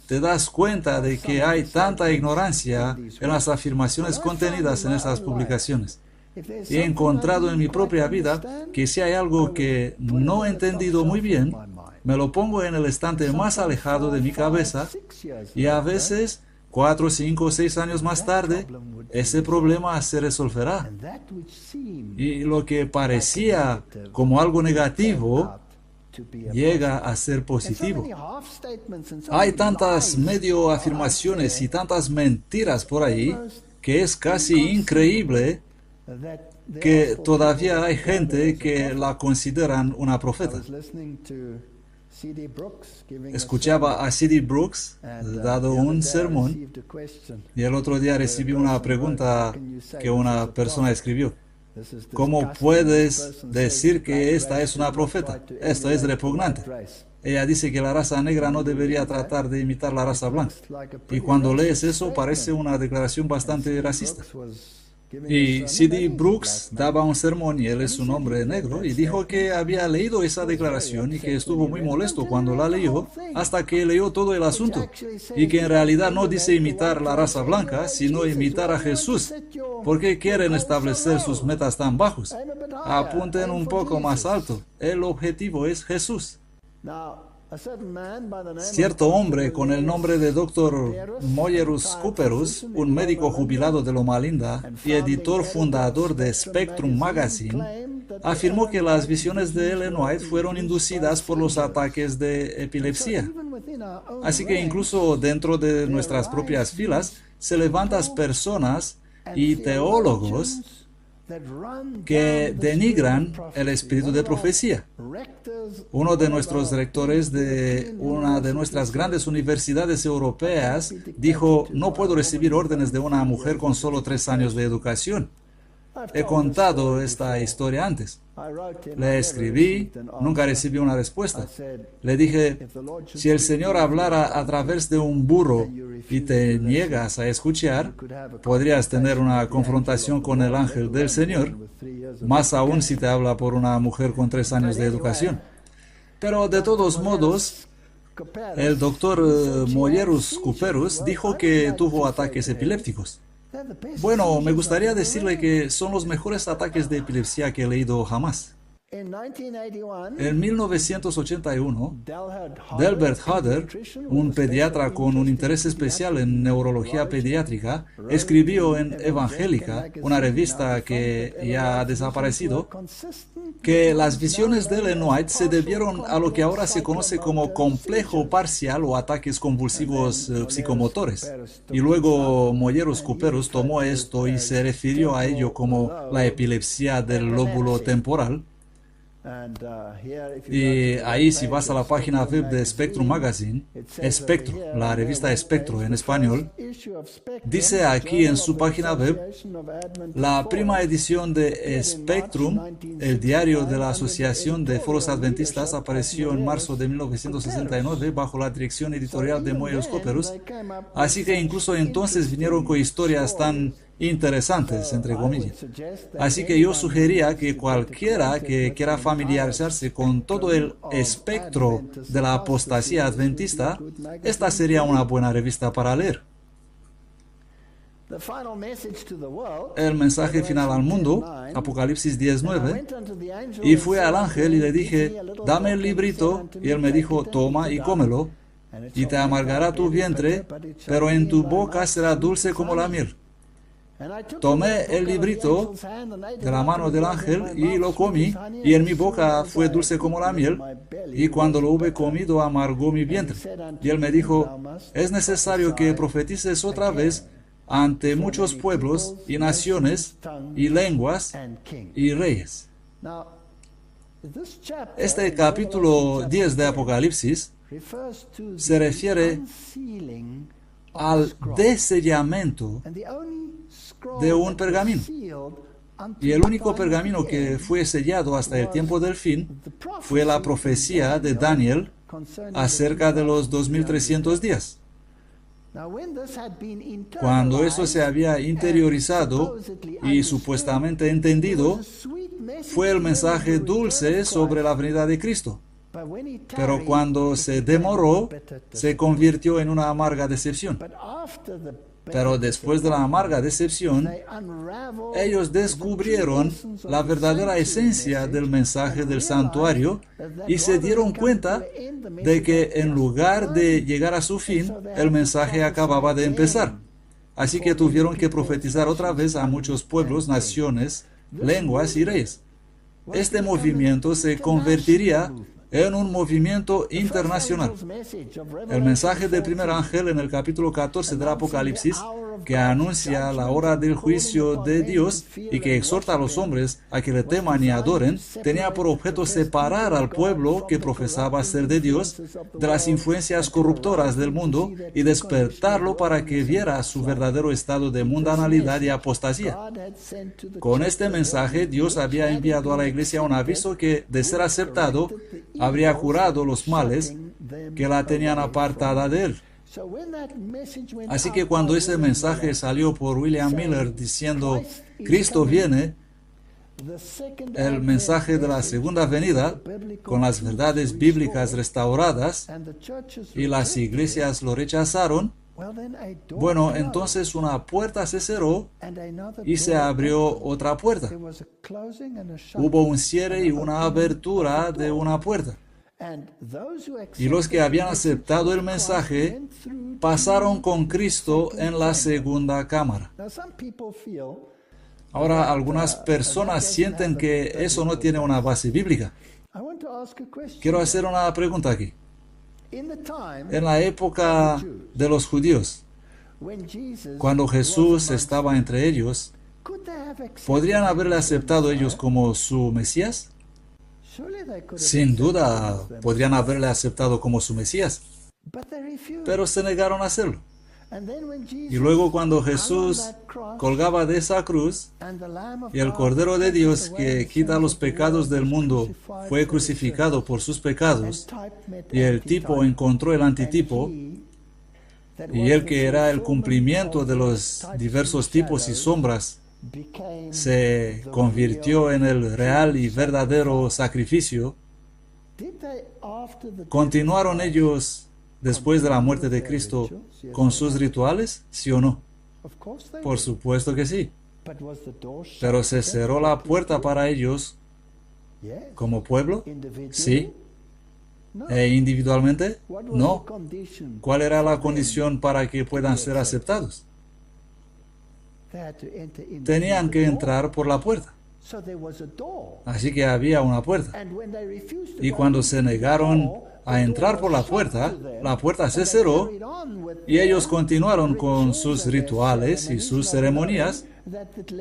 te das cuenta de que hay tanta ignorancia en las afirmaciones contenidas en esas publicaciones. He encontrado en mi propia vida que si hay algo que no he entendido muy bien, me lo pongo en el estante más alejado de mi cabeza y a veces 4, 5, 6 años más tarde, ese problema se resolverá. Y lo que parecía como algo negativo llega a ser positivo. Hay tantas medio afirmaciones y tantas mentiras por ahí que es casi increíble que todavía hay gente que la consideran una profeta. Escuchaba a C.D. Brooks dado un sermón y el otro día recibí una pregunta que una persona escribió. ¿Cómo puedes decir que esta es una profeta? Esto es repugnante. Ella dice que la raza negra no debería tratar de imitar la raza blanca. Y cuando lees eso parece una declaración bastante racista. Y C.D. Brooks daba un sermón, y él es un hombre negro, y dijo que había leído esa declaración y que estuvo muy molesto cuando la leyó, hasta que leyó todo el asunto, y que en realidad no dice imitar la raza blanca, sino imitar a Jesús. ¿Por qué quieren establecer sus metas tan bajos? Apunten un poco más alto. El objetivo es Jesús. Cierto hombre con el nombre de Dr. Moyerus Cooperus, un médico jubilado de Loma Linda y editor fundador de Spectrum Magazine, afirmó que las visiones de Ellen White fueron inducidas por los ataques de epilepsia. Así que incluso dentro de nuestras propias filas se levantan personas y teólogos que denigran el espíritu de profecía. Uno de nuestros rectores de una de nuestras grandes universidades europeas dijo: no puedo recibir órdenes de una mujer con solo 3 años de educación. He contado esta historia antes. Le escribí, nunca recibí una respuesta. Le dije: si el Señor hablara a través de un burro y te niegas a escuchar, podrías tener una confrontación con el ángel del Señor, más aún si te habla por una mujer con 3 años de educación. Pero de todos modos, el doctor Moyerus Cooperus dijo que tuvo ataques epilépticos. Bueno, me gustaría decirle que son los mejores ataques de epilepsia que he leído jamás. En 1981, Delbert Hodder, un pediatra con un interés especial en neurología pediátrica, escribió en Evangélica, una revista que ya ha desaparecido, que las visiones de Ellen White se debieron a lo que ahora se conoce como complejo parcial o ataques convulsivos psicomotores. Y luego Moyerus Cooperus tomó esto y se refirió a ello como la epilepsia del lóbulo temporal. Y ahí, si vas a la página web de Spectrum Magazine, Espectro, la revista Espectro en español, dice aquí en su página web: la prima edición de Spectrum, el diario de la Asociación de Foros Adventistas, apareció en marzo de 1969 bajo la dirección editorial de Moyerus Cooperus, así que incluso entonces vinieron con historias tan interesantes, entre comillas. Así que yo sugería que cualquiera que quiera familiarizarse con todo el espectro de la apostasía adventista, esta sería una buena revista para leer. El mensaje final al mundo, Apocalipsis 10:9, y fui al ángel y le dije: dame el librito, y él me dijo: toma y cómelo, y te amargará tu vientre, pero en tu boca será dulce como la miel. Tomé el librito de la mano del ángel y lo comí, y en mi boca fue dulce como la miel, y cuando lo hube comido amargó mi vientre. Y él me dijo: es necesario que profetices otra vez ante muchos pueblos y naciones y lenguas y reyes. Este capítulo 10 de Apocalipsis se refiere al desellamiento de un pergamino. Y el único pergamino que fue sellado hasta el tiempo del fin fue la profecía de Daniel acerca de los 2300 días. Cuando eso se había interiorizado y supuestamente entendido, fue el mensaje dulce sobre la venida de Cristo. Pero cuando se demoró, se convirtió en una amarga decepción. Pero después de la amarga decepción, ellos descubrieron la verdadera esencia del mensaje del santuario y se dieron cuenta de que en lugar de llegar a su fin, el mensaje acababa de empezar. Así que tuvieron que profetizar otra vez a muchos pueblos, naciones, lenguas y reyes. Este movimiento se convertiría en un movimiento internacional. El mensaje del primer ángel en el capítulo 14 del Apocalipsis, que anuncia la hora del juicio de Dios y que exhorta a los hombres a que le teman y adoren, tenía por objeto separar al pueblo que profesaba ser de Dios de las influencias corruptoras del mundo y despertarlo para que viera su verdadero estado de mundanalidad y apostasía. Con este mensaje, Dios había enviado a la iglesia un aviso que, de ser aceptado, habría curado los males que la tenían apartada de él. Así que cuando ese mensaje salió por William Miller diciendo Cristo viene, el mensaje de la segunda venida, con las verdades bíblicas restauradas, y las iglesias lo rechazaron, bueno, entonces una puerta se cerró y se abrió otra puerta. Hubo un cierre y una abertura de una puerta. Y los que habían aceptado el mensaje pasaron con Cristo en la segunda cámara. Ahora, algunas personas sienten que eso no tiene una base bíblica. Quiero hacer una pregunta aquí. En la época de los judíos, cuando Jesús estaba entre ellos, ¿podrían haberle aceptado ellos como su Mesías? Sin duda, podrían haberle aceptado como su Mesías, pero se negaron a hacerlo. Y luego cuando Jesús colgaba de esa cruz y el Cordero de Dios que quita los pecados del mundo fue crucificado por sus pecados, y el tipo encontró el antitipo, y el que era el cumplimiento de los diversos tipos y sombras se convirtió en el real y verdadero sacrificio, ¿continuaron ellos después de la muerte de Cristo con sus rituales? ¿Sí o no? Por supuesto que sí. Pero ¿se cerró la puerta para ellos como pueblo? Sí. ¿E individualmente? No. ¿Cuál era la condición para que puedan ser aceptados? Tenían que entrar por la puerta. Así que había una puerta. Y cuando se negaron a entrar por la puerta se cerró y ellos continuaron con sus rituales y sus ceremonias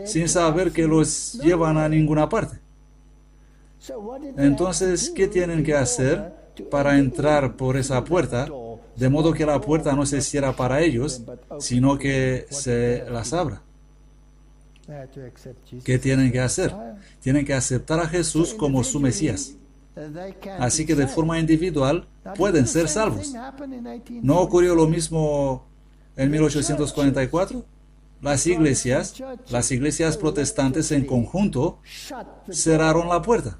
sin saber que los llevan a ninguna parte. Entonces, ¿qué tienen que hacer para entrar por esa puerta, de modo que la puerta no se cierra para ellos, sino que se las abra? ¿Qué tienen que hacer? Tienen que aceptar a Jesús como su Mesías. Así que de forma individual pueden ser salvos. ¿No ocurrió lo mismo en 1844? Las iglesias protestantes en conjunto cerraron la puerta.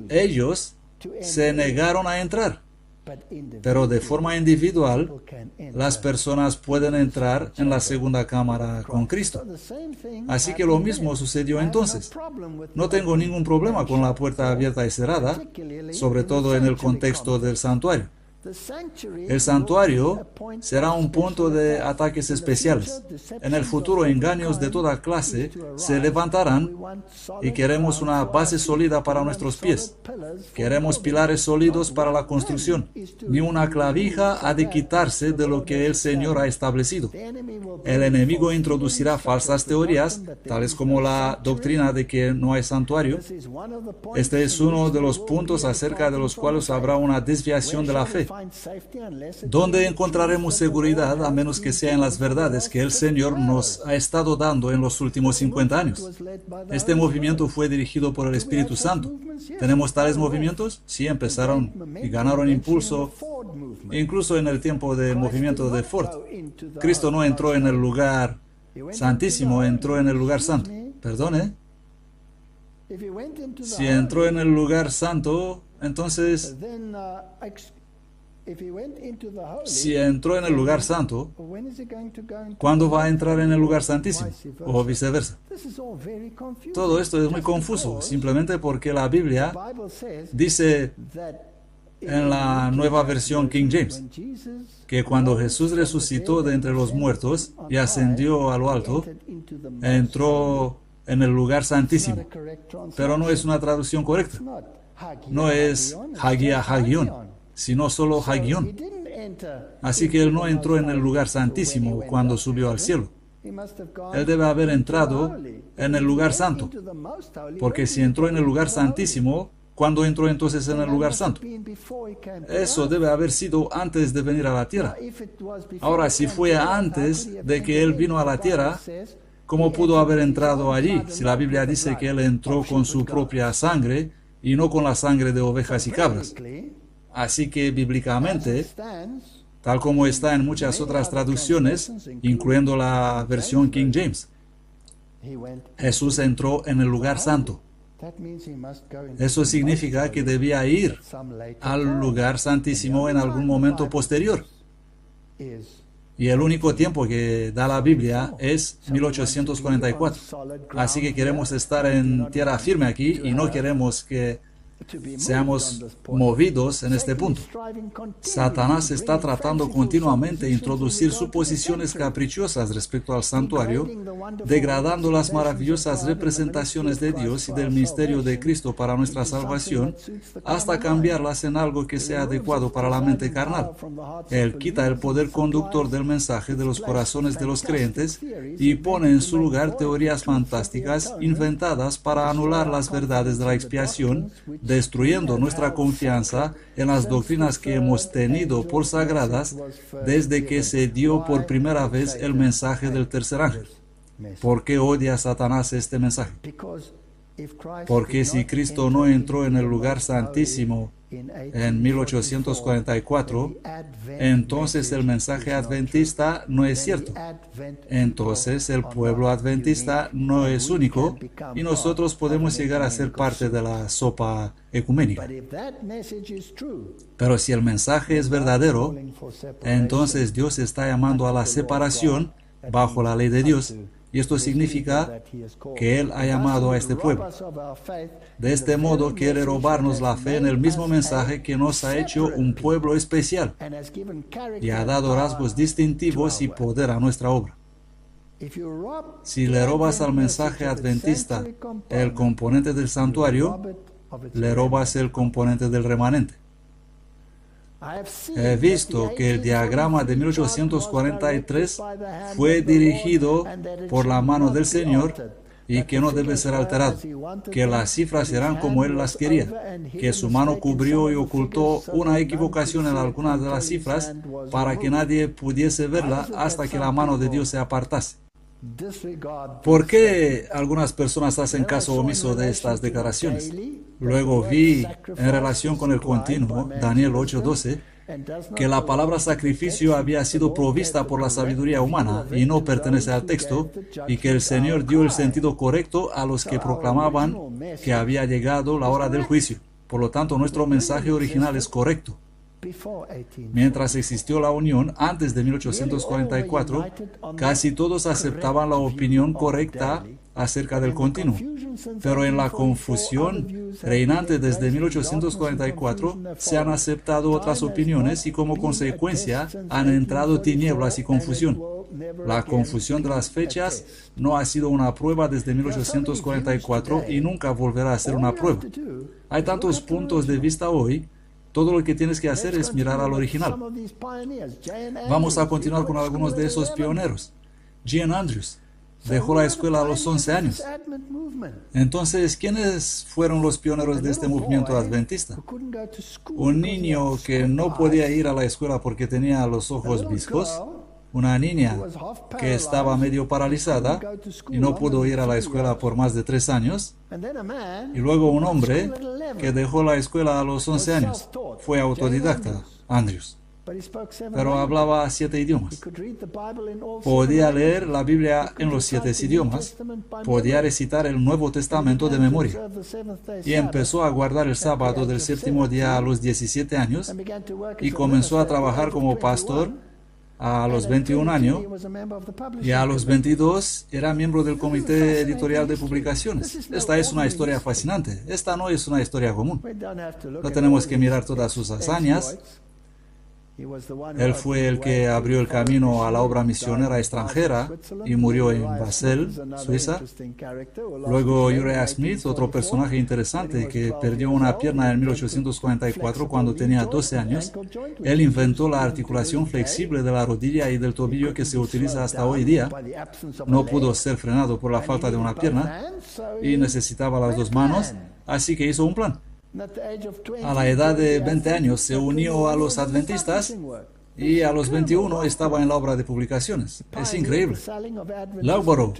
Ellos se negaron a entrar. Pero de forma individual, las personas pueden entrar en la segunda cámara con Cristo. Así que lo mismo sucedió entonces. No tengo ningún problema con la puerta abierta y cerrada, sobre todo en el contexto del santuario. El santuario será un punto de ataques especiales. En el futuro, engaños de toda clase se levantarán y queremos una base sólida para nuestros pies. Queremos pilares sólidos para la construcción. Ni una clavija ha de quitarse de lo que el Señor ha establecido. El enemigo introducirá falsas teorías, tales como la doctrina de que no hay santuario. Este es uno de los puntos acerca de los cuales habrá una desviación de la fe. ¿Dónde encontraremos seguridad a menos que sea en las verdades que el Señor nos ha estado dando en los últimos 50 años? Este movimiento fue dirigido por el Espíritu Santo. ¿Tenemos tales movimientos? Sí, empezaron y ganaron impulso Incluso en el tiempo del movimiento de Ford, Cristo no entró en el lugar santísimo, entró en el lugar santo. Perdone. Si entró en el lugar santo, entonces, si entró en el lugar santo, ¿cuándo va a entrar en el lugar santísimo? O viceversa. Todo esto es muy confuso, simplemente porque la Biblia dice en la nueva versión King James que cuando Jesús resucitó de entre los muertos y ascendió a lo alto, entró en el lugar santísimo. Pero no es una traducción correcta. No es Hagia Hagion, sino solo Hagion. Así que él no entró en el lugar santísimo cuando subió al cielo. Él debe haber entrado en el lugar santo, porque si entró en el lugar santísimo, ¿cuándo entró entonces en el lugar santo? Eso debe haber sido antes de venir a la tierra. Ahora, si fue antes de que él vino a la tierra, ¿cómo pudo haber entrado allí si la Biblia dice que él entró con su propia sangre y no con la sangre de ovejas y cabras? Así que bíblicamente, tal como está en muchas otras traducciones, incluyendo la versión King James, Jesús entró en el lugar santo. Eso significa que debía ir al lugar santísimo en algún momento posterior. Y el único tiempo que da la Biblia es 1844. Así que queremos estar en tierra firme aquí y no queremos que seamos movidos en este punto. Satanás está tratando continuamente de introducir suposiciones caprichosas respecto al santuario, degradando las maravillosas representaciones de Dios y del misterio de Cristo para nuestra salvación, hasta cambiarlas en algo que sea adecuado para la mente carnal. Él quita el poder conductor del mensaje de los corazones de los creyentes y pone en su lugar teorías fantásticas inventadas para anular las verdades de la expiación, destruyendo nuestra confianza en las doctrinas que hemos tenido por sagradas desde que se dio por primera vez el mensaje del tercer ángel. ¿Por qué odia Satanás este mensaje? Porque si Cristo no entró en el lugar santísimo en 1844, entonces el mensaje adventista no es cierto. Entonces el pueblo adventista no es único y nosotros podemos llegar a ser parte de la sopa ecuménica. Pero si el mensaje es verdadero, entonces Dios está llamando a la separación bajo la ley de Dios. Y esto significa que Él ha llamado a este pueblo. De este modo quiere robarnos la fe en el mismo mensaje que nos ha hecho un pueblo especial y ha dado rasgos distintivos y poder a nuestra obra. Si le robas al mensaje adventista el componente del santuario, le robas el componente del remanente. He visto que el diagrama de 1843 fue dirigido por la mano del Señor y que no debe ser alterado, que las cifras serán como Él las quería, que su mano cubrió y ocultó una equivocación en algunas de las cifras para que nadie pudiese verla hasta que la mano de Dios se apartase. ¿Por qué algunas personas hacen caso omiso de estas declaraciones? Luego vi, en relación con el continuo, Daniel 8:12, que la palabra sacrificio había sido provista por la sabiduría humana y no pertenece al texto, y que el Señor dio el sentido correcto a los que proclamaban que había llegado la hora del juicio. Por lo tanto, nuestro mensaje original es correcto. Mientras existió la unión antes de 1844, casi todos aceptaban la opinión correcta acerca del continuo. Pero en la confusión reinante desde 1844 se han aceptado otras opiniones y como consecuencia han entrado tinieblas y confusión. La confusión de las fechas no ha sido una prueba desde 1844 y nunca volverá a ser una prueba. Hay tantos puntos de vista hoy. Todo lo que tienes que hacer es mirar al original. Vamos a continuar con algunos de esos pioneros. Jean Andrews dejó la escuela a los 11 años. Entonces, ¿quiénes fueron los pioneros de este movimiento adventista? Un niño que no podía ir a la escuela porque tenía los ojos viscos. Una niña que estaba medio paralizada y no pudo ir a la escuela por más de 3 años. Y luego un hombre que dejó la escuela a los 11 años. Fue autodidacta, Andrews. pero hablaba 7 idiomas. Podía leer la Biblia en los 7 idiomas, podía recitar el Nuevo Testamento de memoria, y empezó a guardar el sábado del séptimo día a los 17 años, y comenzó a trabajar como pastor a los 21 años, y a los 22 era miembro del comité editorial de publicaciones. Esta es una historia fascinante. Esta no es una historia común. No tenemos que mirar todas sus hazañas. Él fue el que abrió el camino a la obra misionera extranjera y murió en Basel, Suiza. Luego Uriah Smith, otro personaje interesante que perdió una pierna en 1844 cuando tenía 12 años. Él inventó la articulación flexible de la rodilla y del tobillo que se utiliza hasta hoy día. No pudo ser frenado por la falta de una pierna y necesitaba las 2 manos, así que hizo un plan. A la edad de 20 años se unió a los adventistas y a los 21 estaba en la obra de publicaciones. Es increíble. Loughborough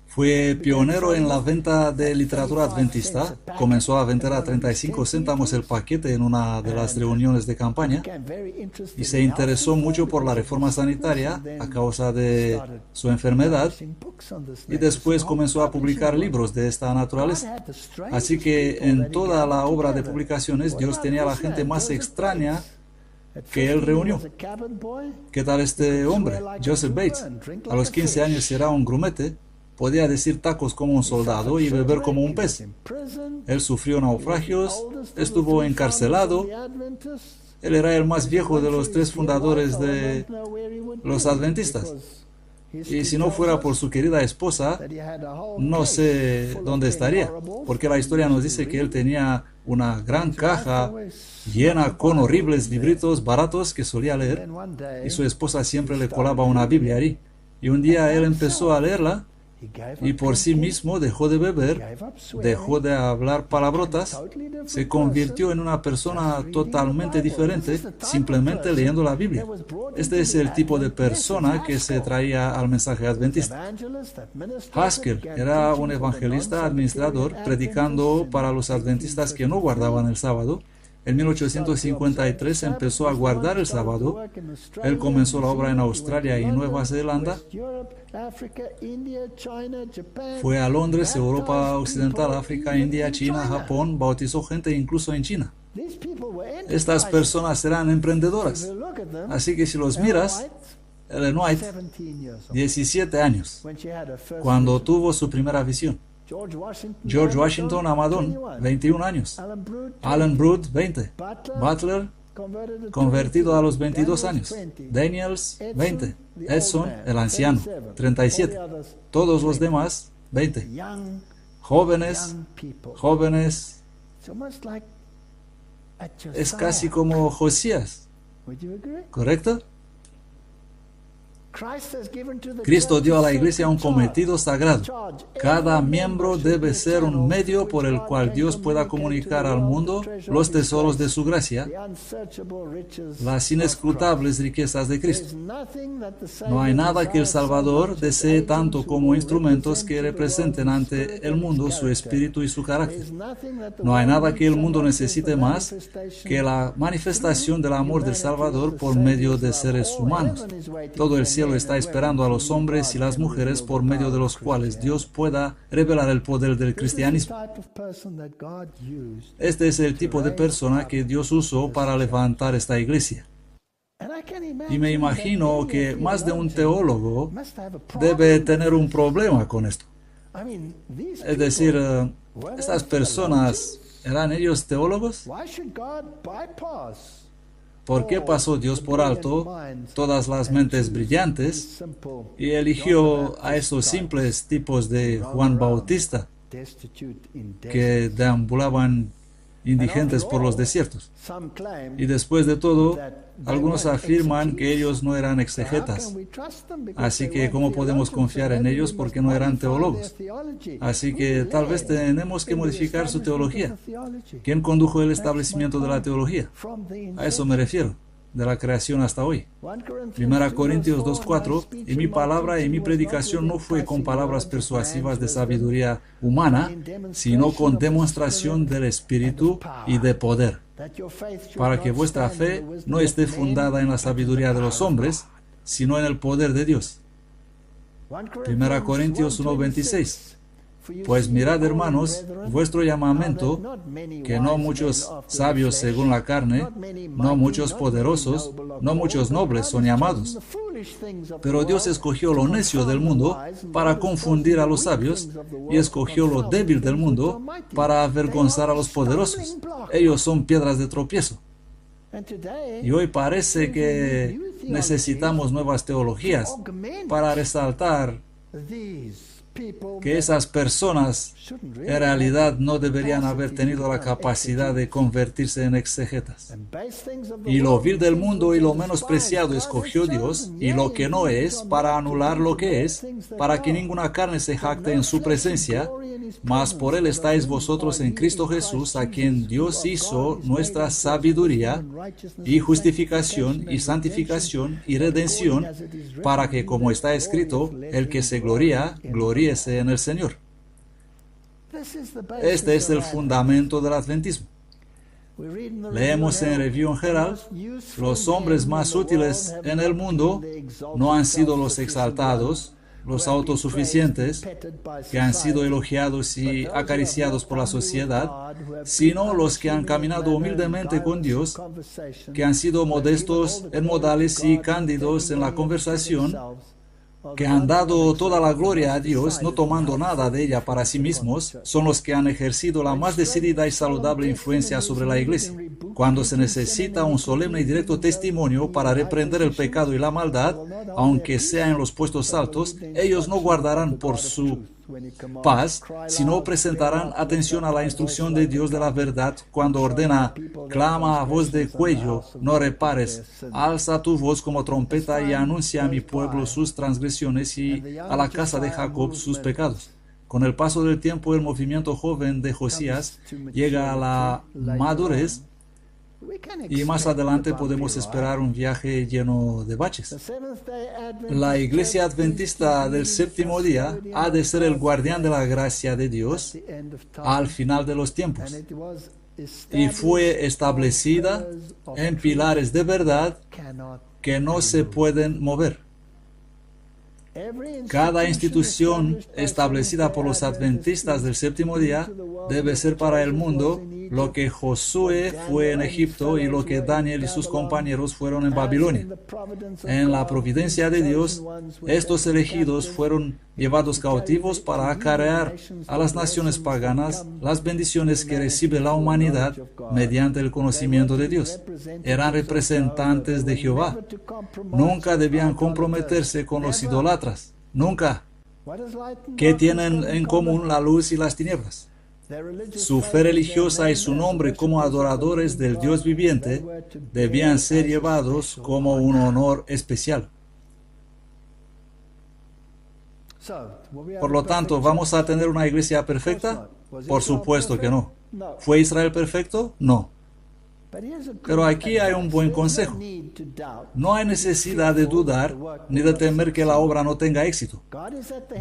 fue pionero en la venta de literatura adventista. Comenzó a vender a 35 céntimos el paquete en una de las reuniones de campaña y se interesó mucho por la reforma sanitaria a causa de su enfermedad, y después comenzó a publicar libros de esta naturaleza. Así que en toda la obra de publicaciones Dios tenía a la gente más extraña que él reunió. ¿Qué tal este hombre, Joseph Bates? A los 15 años era un grumete. Podía decir tacos como un soldado y beber como un pez. Él sufrió naufragios, estuvo encarcelado. Él era el más viejo de los 3 fundadores de los adventistas. Y si no fuera por su querida esposa, no sé dónde estaría, porque la historia nos dice que él tenía una gran caja llena con horribles libritos baratos que solía leer, y su esposa siempre le colaba una Biblia ahí. Y un día él empezó a leerla, y por sí mismo dejó de beber, dejó de hablar palabrotas, se convirtió en una persona totalmente diferente simplemente leyendo la Biblia. Este es el tipo de persona que se traía al mensaje adventista. Haskell era un evangelista administrador predicando para los adventistas que no guardaban el sábado. En 1853 empezó a guardar el sábado. Él comenzó la obra en Australia y Nueva Zelanda. Fue a Londres, Europa Occidental, África, India, China, Japón. Bautizó gente incluso en China. Estas personas eran emprendedoras. Así que si los miras, Ellen White, 17 años, cuando tuvo su primera visión. George Washington Amadon, 21 años. Alan Brood, 20. Butler, convertido a los 22 años. Daniels, 20. Edson, el anciano, 37. Todos los demás, 20. Jóvenes. Es casi como Josías. ¿Correcto? Cristo dio a la iglesia un cometido sagrado. Cada miembro debe ser un medio por el cual Dios pueda comunicar al mundo los tesoros de su gracia, las inescrutables riquezas de Cristo. No hay nada que el Salvador desee tanto como instrumentos que representen ante el mundo su espíritu y su carácter. No hay nada que el mundo necesite más que la manifestación del amor del Salvador por medio de seres humanos. Todo el cielo está esperando a los hombres y las mujeres por medio de los cuales Dios pueda revelar el poder del cristianismo. Este es el tipo de persona que Dios usó para levantar esta iglesia. Y me imagino que más de un teólogo debe tener un problema con esto. Es decir, estas personas, ¿eran ellos teólogos? ¿Por qué pasó Dios por alto todas las mentes brillantes y eligió a esos simples tipos de Juan Bautista que deambulaban indigentes por los desiertos? Y después de todo, algunos afirman que ellos no eran exegetas. Así que, ¿cómo podemos confiar en ellos porque no eran teólogos? Así que tal vez tenemos que modificar su teología. ¿Quién condujo el establecimiento de la teología? A eso me refiero, de la creación hasta hoy. 1 Corintios 2:4, y mi palabra y mi predicación no fue con palabras persuasivas de sabiduría humana, sino con demostración del Espíritu y de poder. para que vuestra fe no esté fundada en la sabiduría de los hombres, sino en el poder de Dios. 1 Corintios 1:26. Pues mirad, hermanos, vuestro llamamiento, que no muchos sabios según la carne, no muchos poderosos, no muchos nobles son llamados. Pero Dios escogió lo necio del mundo para confundir a los sabios, y escogió lo débil del mundo para avergonzar a los poderosos. Ellos son piedras de tropiezo. Y hoy parece que necesitamos nuevas teologías para resaltar que esas personas en realidad no deberían haber tenido la capacidad de convertirse en exegetas. Y lo vil del mundo y lo menospreciado escogió Dios, y lo que no es, para anular lo que es, para que ninguna carne se jacte en su presencia, mas por él estáis vosotros en Cristo Jesús, a quien Dios hizo nuestra sabiduría y justificación y santificación y redención, para que, como está escrito, el que se gloría, gloríese en el Señor. Este es el fundamento del adventismo. Leemos en Review Herald: los hombres más útiles en el mundo no han sido los exaltados, los autosuficientes, que han sido elogiados y acariciados por la sociedad, sino los que han caminado humildemente con Dios, que han sido modestos en modales y cándidos en la conversación, que han dado toda la gloria a Dios, no tomando nada de ella para sí mismos, son los que han ejercido la más decidida y saludable influencia sobre la Iglesia. Cuando se necesita un solemne y directo testimonio para reprender el pecado y la maldad, aunque sea en los puestos altos, ellos no guardarán por su paz, sino presentarán atención a la instrucción de Dios de la verdad cuando ordena: clama a voz de cuello, no repares, alza tu voz como trompeta y anuncia a mi pueblo sus transgresiones y a la casa de Jacob sus pecados. Con el paso del tiempo, el movimiento joven de Josías llega a la madurez, y más adelante podemos esperar un viaje lleno de baches. La Iglesia Adventista del Séptimo Día ha de ser el guardián de la gracia de Dios al final de los tiempos, y fue establecida en pilares de verdad que no se pueden mover. Cada institución establecida por los adventistas del séptimo día debe ser para el mundo lo que Josué fue en Egipto y lo que Daniel y sus compañeros fueron en Babilonia. En la providencia de Dios, estos elegidos fueron llevados cautivos para acarrear a las naciones paganas las bendiciones que recibe la humanidad mediante el conocimiento de Dios. Eran representantes de Jehová. Nunca debían comprometerse con los idólatras. Nunca. ¿Qué tienen en común la luz y las tinieblas? Su fe religiosa y su nombre como adoradores del Dios viviente debían ser llevados como un honor especial. Por lo tanto, ¿vamos a tener una iglesia perfecta? Por supuesto que no. ¿Fue Israel perfecto? No. Pero aquí hay un buen consejo. No hay necesidad de dudar ni de temer que la obra no tenga éxito.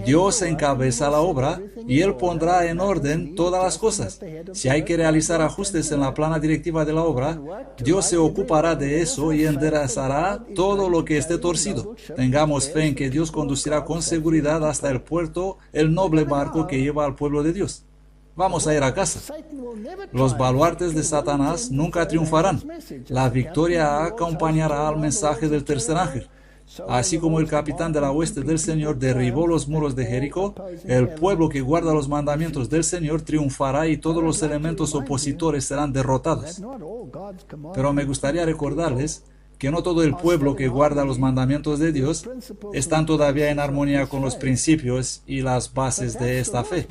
Dios encabeza la obra y Él pondrá en orden todas las cosas. Si hay que realizar ajustes en la plana directiva de la obra, Dios se ocupará de eso y enderezará todo lo que esté torcido. Tengamos fe en que Dios conducirá con seguridad hasta el puerto el noble barco que lleva al pueblo de Dios. Vamos a ir a casa. Los baluartes de Satanás nunca triunfarán. La victoria acompañará al mensaje del tercer ángel. Así como el capitán de la hueste del Señor derribó los muros de Jericó, el pueblo que guarda los mandamientos del Señor triunfará y todos los elementos opositores serán derrotados. Pero me gustaría recordarles que no todo el pueblo que guarda los mandamientos de Dios están todavía en armonía con los principios y las bases de esta fe.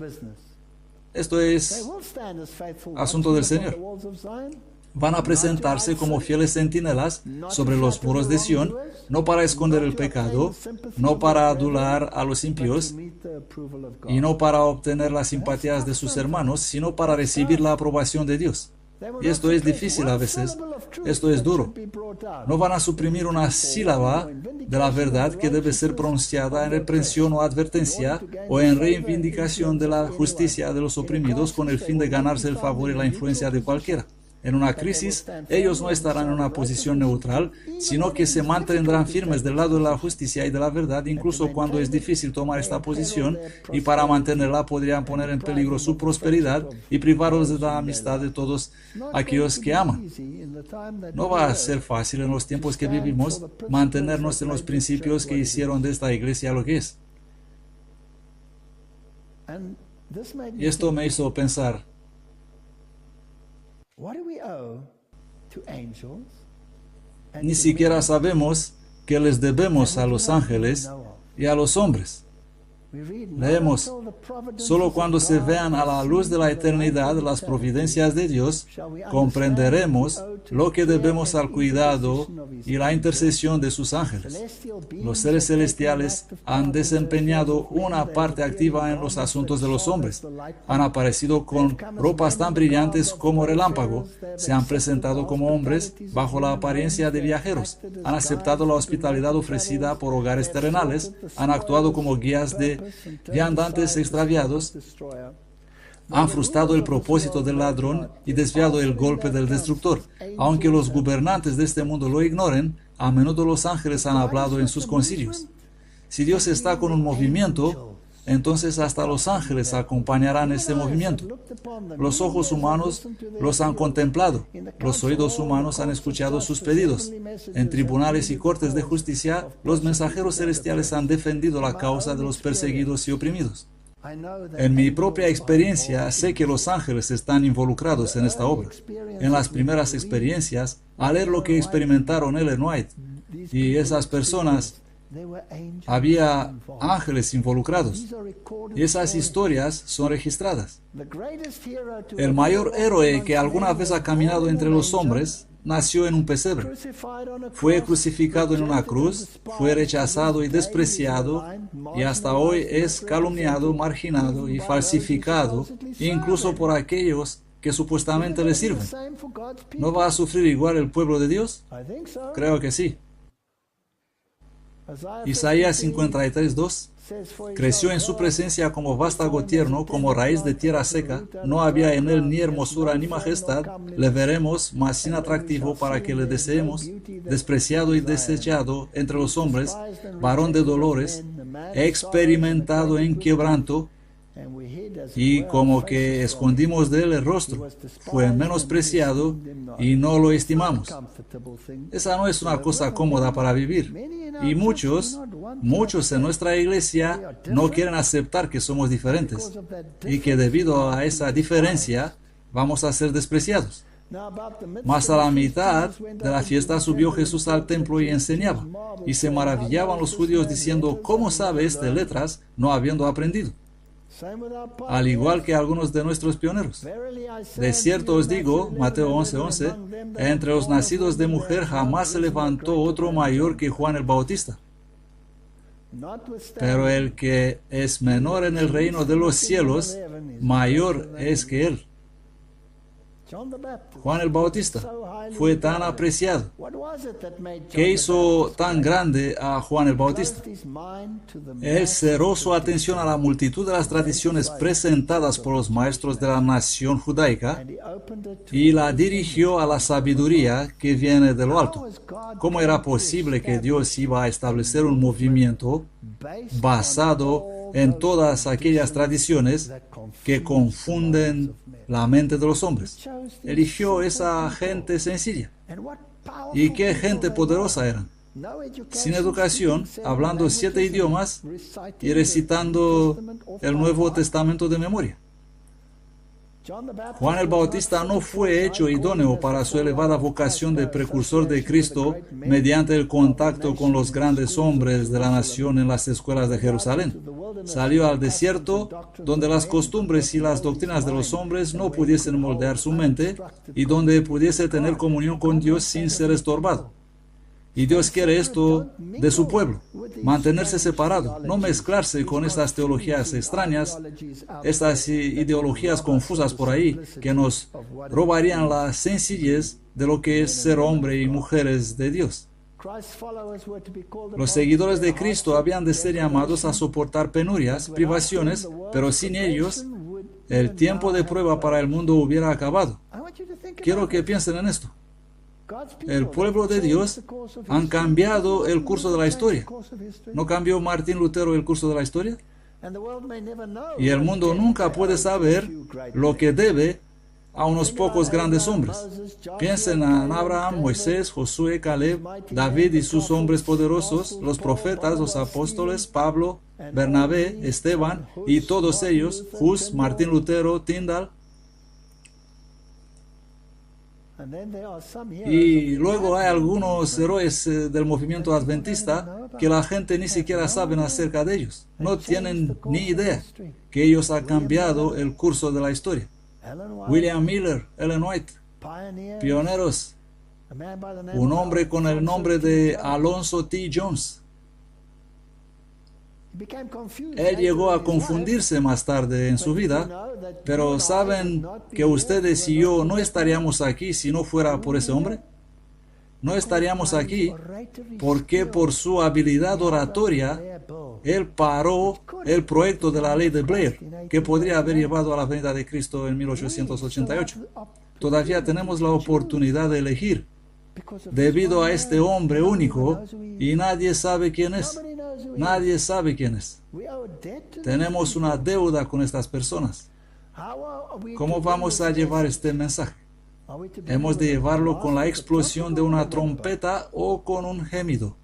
Esto es asunto del Señor. Van a presentarse como fieles centinelas sobre los muros de Sión, no para esconder el pecado, no para adular a los impíos y no para obtener las simpatías de sus hermanos, sino para recibir la aprobación de Dios. Y esto es difícil a veces, esto es duro. No van a suprimir una sílaba de la verdad que debe ser pronunciada en reprensión o advertencia o en reivindicación de la justicia de los oprimidos con el fin de ganarse el favor y la influencia de cualquiera. en una crisis, ellos no estarán en una posición neutral, sino que se mantendrán firmes del lado de la justicia y de la verdad, incluso cuando es difícil tomar esta posición, y para mantenerla podrían poner en peligro su prosperidad y privarlos de la amistad de todos aquellos que aman. No va a ser fácil en los tiempos que vivimos mantenernos en los principios que hicieron de esta iglesia lo que es. Y esto me hizo pensar, ni siquiera sabemos qué les debemos a los ángeles y a los hombres. Leemos, solo cuando se vean a la luz de la eternidad las providencias de Dios, comprenderemos lo que debemos al cuidado y la intercesión de sus ángeles. Los seres celestiales han desempeñado una parte activa en los asuntos de los hombres. Han aparecido con ropas tan brillantes como relámpago, se han presentado como hombres bajo la apariencia de viajeros, han aceptado la hospitalidad ofrecida por hogares terrenales, han actuado como guías de viandantes extraviados, han frustrado el propósito del ladrón y desviado el golpe del destructor. Aunque los gobernantes de este mundo lo ignoren, a menudo los ángeles han hablado en sus concilios. Si Dios está con un movimiento, entonces hasta los ángeles acompañarán ese movimiento. Los ojos humanos los han contemplado, los oídos humanos han escuchado sus pedidos. En tribunales y cortes de justicia, los mensajeros celestiales han defendido la causa de los perseguidos y oprimidos. En mi propia experiencia, sé que los ángeles están involucrados en esta obra. En las primeras experiencias, al leer lo que experimentaron Ellen White y esas personas, había ángeles involucrados. Y esas historias son registradas. El mayor héroe que alguna vez ha caminado entre los hombres nació en un pesebre. Fue crucificado en una cruz, fue rechazado y despreciado, y hasta hoy es calumniado, marginado y falsificado, incluso por aquellos que supuestamente le sirven. ¿No va a sufrir igual el pueblo de Dios? Creo que sí. Isaías 53:2 creció en su presencia como vástago tierno, como raíz de tierra seca. No había en él ni hermosura ni majestad. Le veremos, mas sin atractivo para que le deseemos. Despreciado y desechado entre los hombres, varón de dolores, experimentado en quebranto, y como que escondimos de él el rostro. Fue menospreciado y no lo estimamos. Esa no es una cosa cómoda para vivir. Y muchos en nuestra iglesia no quieren aceptar que somos diferentes y que debido a esa diferencia vamos a ser despreciados. Más a la mitad de la fiesta subió Jesús al templo y enseñaba. Y se maravillaban los judíos diciendo, ¿cómo sabe este letras no habiendo aprendido? Al igual que algunos de nuestros pioneros. De cierto os digo, Mateo 11:11, entre los nacidos de mujer jamás se levantó otro mayor que Juan el Bautista. Pero el que es menor en el reino de los cielos, mayor es que él. Juan el Bautista fue tan apreciado. ¿Qué hizo tan grande a Juan el Bautista? Él cerró su atención a la multitud de las tradiciones presentadas por los maestros de la nación judaica y la dirigió a la sabiduría que viene de lo alto. ¿Cómo era posible que Dios iba a establecer un movimiento basado en todas aquellas tradiciones que confunden la mente de los hombres? Eligió esa gente sencilla. ¿Y qué gente poderosa eran? Sin educación, hablando 7 idiomas y recitando el Nuevo Testamento de memoria. Juan el Bautista no fue hecho idóneo para su elevada vocación de precursor de Cristo mediante el contacto con los grandes hombres de la nación en las escuelas de Jerusalén. Salió al desierto, donde las costumbres y las doctrinas de los hombres no pudiesen moldear su mente y donde pudiese tener comunión con Dios sin ser estorbado. Y Dios quiere esto de su pueblo, mantenerse separado, no mezclarse con estas teologías extrañas, estas ideologías confusas por ahí que nos robarían la sencillez de lo que es ser hombre y mujeres de Dios. Los seguidores de Cristo habían de ser llamados a soportar penurias, privaciones, pero sin ellos, el tiempo de prueba para el mundo hubiera acabado. quiero que piensen en esto. El pueblo de Dios han cambiado el curso de la historia. ¿No cambió Martín Lutero el curso de la historia? Y el mundo nunca puede saber lo que debe a unos pocos grandes hombres. Piensen en Abraham, Moisés, Josué, Caleb, David y sus hombres poderosos, los profetas, los apóstoles, Pablo, Bernabé, Esteban y todos ellos, Hus, Martín Lutero, Tyndall. Y luego hay algunos héroes del movimiento adventista que la gente ni siquiera sabe acerca de ellos. No tienen ni idea que ellos han cambiado el curso de la historia. William Miller, Ellen White, pioneros. Un hombre con el nombre de Alonzo T. Jones. Él llegó a confundirse más tarde en su vida, pero ¿saben que ustedes y yo no estaríamos aquí si no fuera por ese hombre? No estaríamos aquí porque por su habilidad oratoria, él paró el proyecto de la ley de Blair, que podría haber llevado a la venida de Cristo en 1888. Todavía tenemos la oportunidad de elegir debido a este hombre único y nadie sabe quién es. Nadie sabe quién es. Tenemos una deuda con estas personas. ¿Cómo vamos a llevar este mensaje? Hemos de llevarlo con la explosión de una trompeta o con un gemido.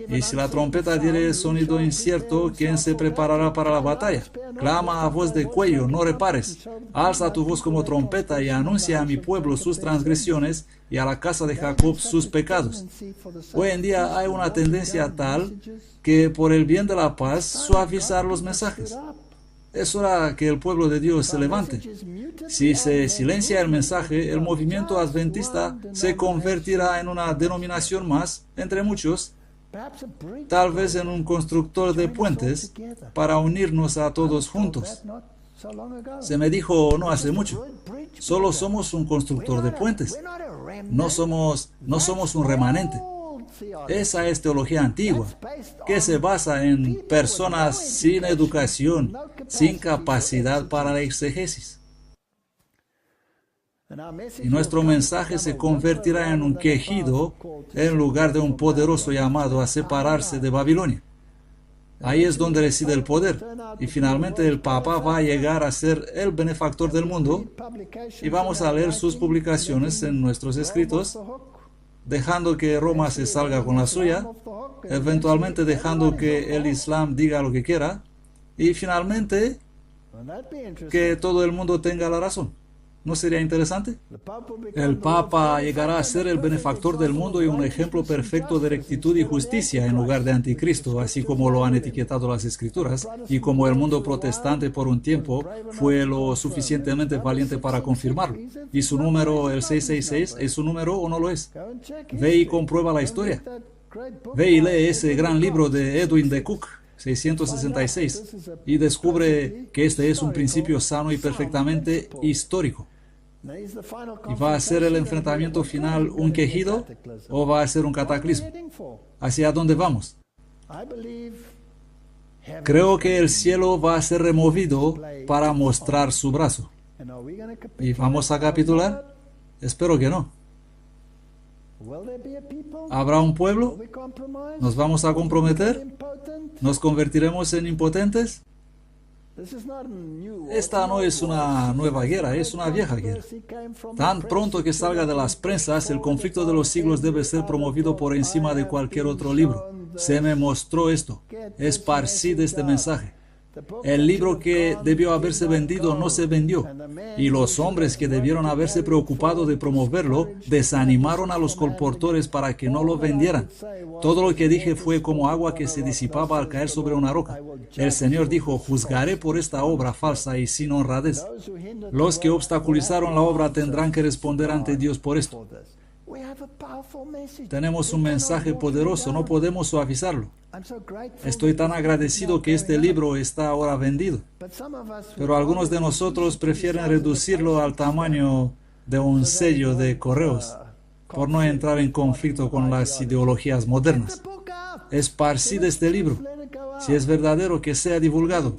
Y si la trompeta diere sonido incierto, ¿quién se preparará para la batalla? Clama a voz de cuello, no repares. Alza tu voz como trompeta y anuncia a mi pueblo sus transgresiones y a la casa de Jacob sus pecados. Hoy en día hay una tendencia tal que por el bien de la paz suavizar los mensajes. Es hora que el pueblo de Dios se levante. Si se silencia el mensaje, el movimiento adventista se convertirá en una denominación más, entre muchos, tal vez en un constructor de puentes para unirnos a todos juntos. Se me dijo no hace mucho, solo somos un constructor de puentes, no somos un remanente. Esa es teología antigua, que se basa en personas sin educación, sin capacidad para la exegesis. Y nuestro mensaje se convertirá en un quejido en lugar de un poderoso llamado a separarse de Babilonia. Ahí es donde reside el poder. Y finalmente el Papa va a llegar a ser el benefactor del mundo y vamos a leer sus publicaciones en nuestros escritos, dejando que Roma se salga con la suya, eventualmente dejando que el Islam diga lo que quiera, y finalmente que todo el mundo tenga la razón. ¿No sería interesante? El Papa llegará a ser el benefactor del mundo y un ejemplo perfecto de rectitud y justicia en lugar de anticristo, así como lo han etiquetado las Escrituras, y como el mundo protestante por un tiempo fue lo suficientemente valiente para confirmarlo. ¿Y su número, el 666, es su número o no lo es? Ve y comprueba la historia. Ve y lee ese gran libro de Edwin de Cook, 666, y descubre que este es un principio sano y perfectamente histórico. ¿Y va a ser el enfrentamiento final un quejido o va a ser un cataclismo? ¿Hacia dónde vamos? Creo que el cielo va a ser removido para mostrar su brazo. ¿Y vamos a capitular? Espero que no. ¿Habrá un pueblo? ¿Nos vamos a comprometer? ¿Nos convertiremos en impotentes? Esta no es una nueva guerra, es una vieja guerra. Tan pronto que salga de las prensas, el conflicto de los siglos debe ser promovido por encima de cualquier otro libro. Se me mostró esto. Esparcid este mensaje. El libro que debió haberse vendido no se vendió, y los hombres que debieron haberse preocupado de promoverlo desanimaron a los colportores para que no lo vendieran. Todo lo que dije fue como agua que se disipaba al caer sobre una roca. El Señor dijo: juzgaré por esta obra falsa y sin honradez. Los que obstaculizaron la obra tendrán que responder ante Dios por esto. Tenemos un mensaje poderoso, no podemos suavizarlo. Estoy tan agradecido que este libro está ahora vendido. Pero algunos de nosotros prefieren reducirlo al tamaño de un sello de correos, por no entrar en conflicto con las ideologías modernas. Esparcid este libro. Si es verdadero, que sea divulgado.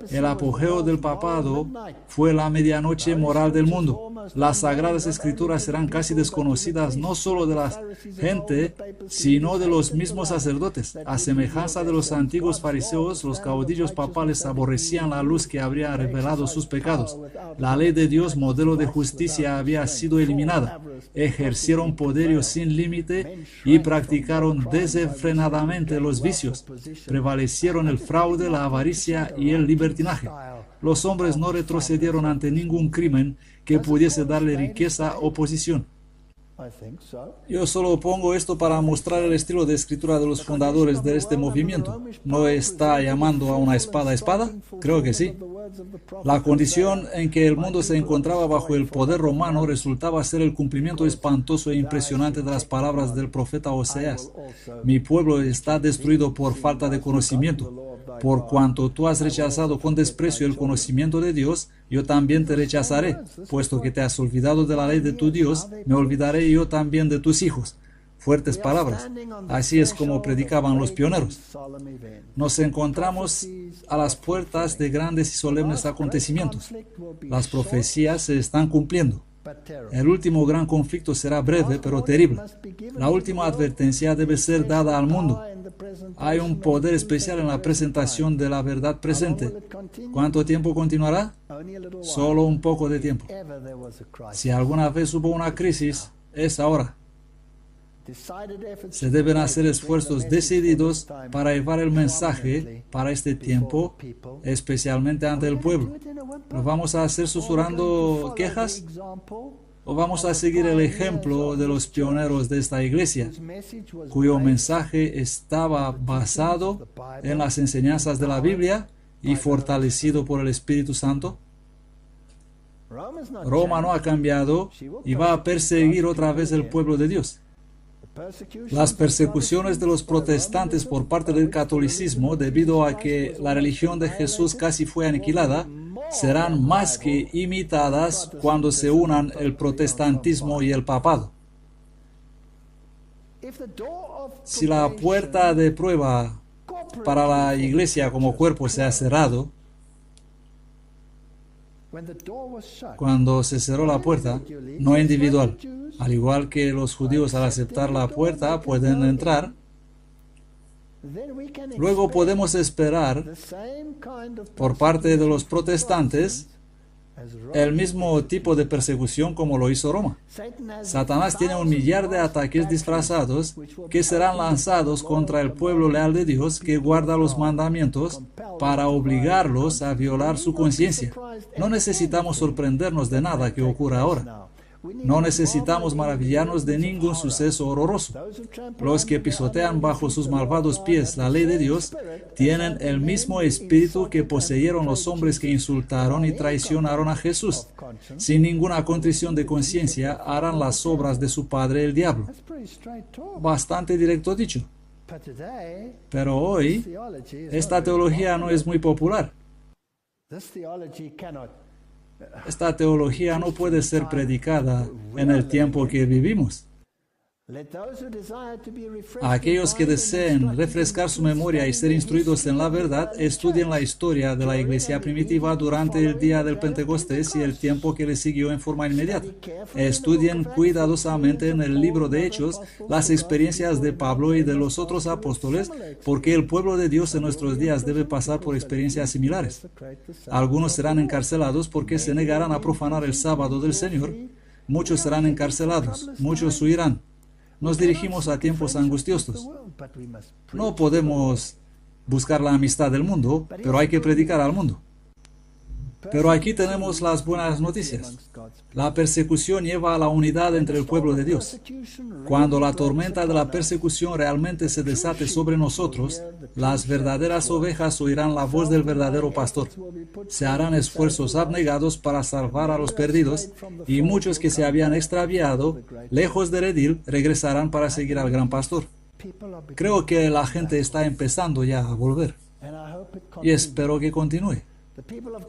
El apogeo del papado fue la medianoche moral del mundo. Las sagradas escrituras serán casi desconocidas no solo de la gente, sino de los mismos sacerdotes. A semejanza de los antiguos fariseos, los caudillos papales aborrecían la luz que habría revelado sus pecados. La ley de Dios, modelo de justicia, había sido eliminada. Ejercieron poderío sin límite y practicaron desenfrenadamente los vicios. Prevalecieron el fraude, la avaricia y el libertinaje. Los hombres no retrocedieron ante ningún crimen que pudiese darle riqueza o posición. Yo solo pongo esto para mostrar el estilo de escritura de los fundadores de este movimiento. ¿No está llamando a una espada espada? Creo que sí. La condición en que el mundo se encontraba bajo el poder romano resultaba ser el cumplimiento espantoso e impresionante de las palabras del profeta Oseas. Mi pueblo está destruido por falta de conocimiento. Por cuanto tú has rechazado con desprecio el conocimiento de Dios, yo también te rechazaré. Puesto que te has olvidado de la ley de tu Dios, me olvidaré yo también de tus hijos. Fuertes palabras. Así es como predicaban los pioneros. Nos encontramos a las puertas de grandes y solemnes acontecimientos. Las profecías se están cumpliendo. El último gran conflicto será breve pero terrible. La última advertencia debe ser dada al mundo. Hay un poder especial en la presentación de la verdad presente. ¿Cuánto tiempo continuará? Solo un poco de tiempo. Si alguna vez hubo una crisis, es ahora. Se deben hacer esfuerzos decididos para llevar el mensaje para este tiempo, especialmente ante el pueblo. ¿Lo vamos a hacer susurrando quejas? ¿O vamos a seguir el ejemplo de los pioneros de esta iglesia, cuyo mensaje estaba basado en las enseñanzas de la Biblia y fortalecido por el Espíritu Santo? Roma no ha cambiado y va a perseguir otra vez el pueblo de Dios. Las persecuciones de los protestantes por parte del catolicismo, debido a que la religión de Jesús casi fue aniquilada, serán más que imitadas cuando se unan el protestantismo y el papado. Si la puerta de prueba para la iglesia como cuerpo se ha cerrado, cuando se cerró la puerta, no individual, al igual que los judíos al aceptar la puerta pueden entrar, luego podemos esperar por parte de los protestantes el mismo tipo de persecución como lo hizo Roma. Satanás tiene 1 millar de ataques disfrazados que serán lanzados contra el pueblo leal de Dios que guarda los mandamientos para obligarlos a violar su conciencia. No necesitamos sorprendernos de nada que ocurra ahora. No necesitamos maravillarnos de ningún suceso horroroso. Los que pisotean bajo sus malvados pies la ley de Dios tienen el mismo espíritu que poseyeron los hombres que insultaron y traicionaron a Jesús. Sin ninguna contrición de conciencia harán las obras de su padre el diablo. Bastante directo dicho. Pero hoy, esta teología no es muy popular. Esta teología no puede ser predicada en el tiempo que vivimos. A aquellos que deseen refrescar su memoria y ser instruidos en la verdad, estudien la historia de la iglesia primitiva durante el día del Pentecostés y el tiempo que le siguió en forma inmediata. Estudien cuidadosamente en el libro de Hechos las experiencias de Pablo y de los otros apóstoles, porque el pueblo de Dios en nuestros días debe pasar por experiencias similares. Algunos serán encarcelados porque se negarán a profanar el sábado del Señor. Muchos serán encarcelados, muchos huirán. Nos dirigimos a tiempos angustiosos. No podemos buscar la amistad del mundo, pero hay que predicar al mundo. Pero aquí tenemos las buenas noticias. La persecución lleva a la unidad entre el pueblo de Dios. Cuando la tormenta de la persecución realmente se desate sobre nosotros, las verdaderas ovejas oirán la voz del verdadero pastor. Se harán esfuerzos abnegados para salvar a los perdidos, y muchos que se habían extraviado, lejos de Redil, regresarán para seguir al gran pastor. Creo que la gente está empezando ya a volver, y espero que continúe.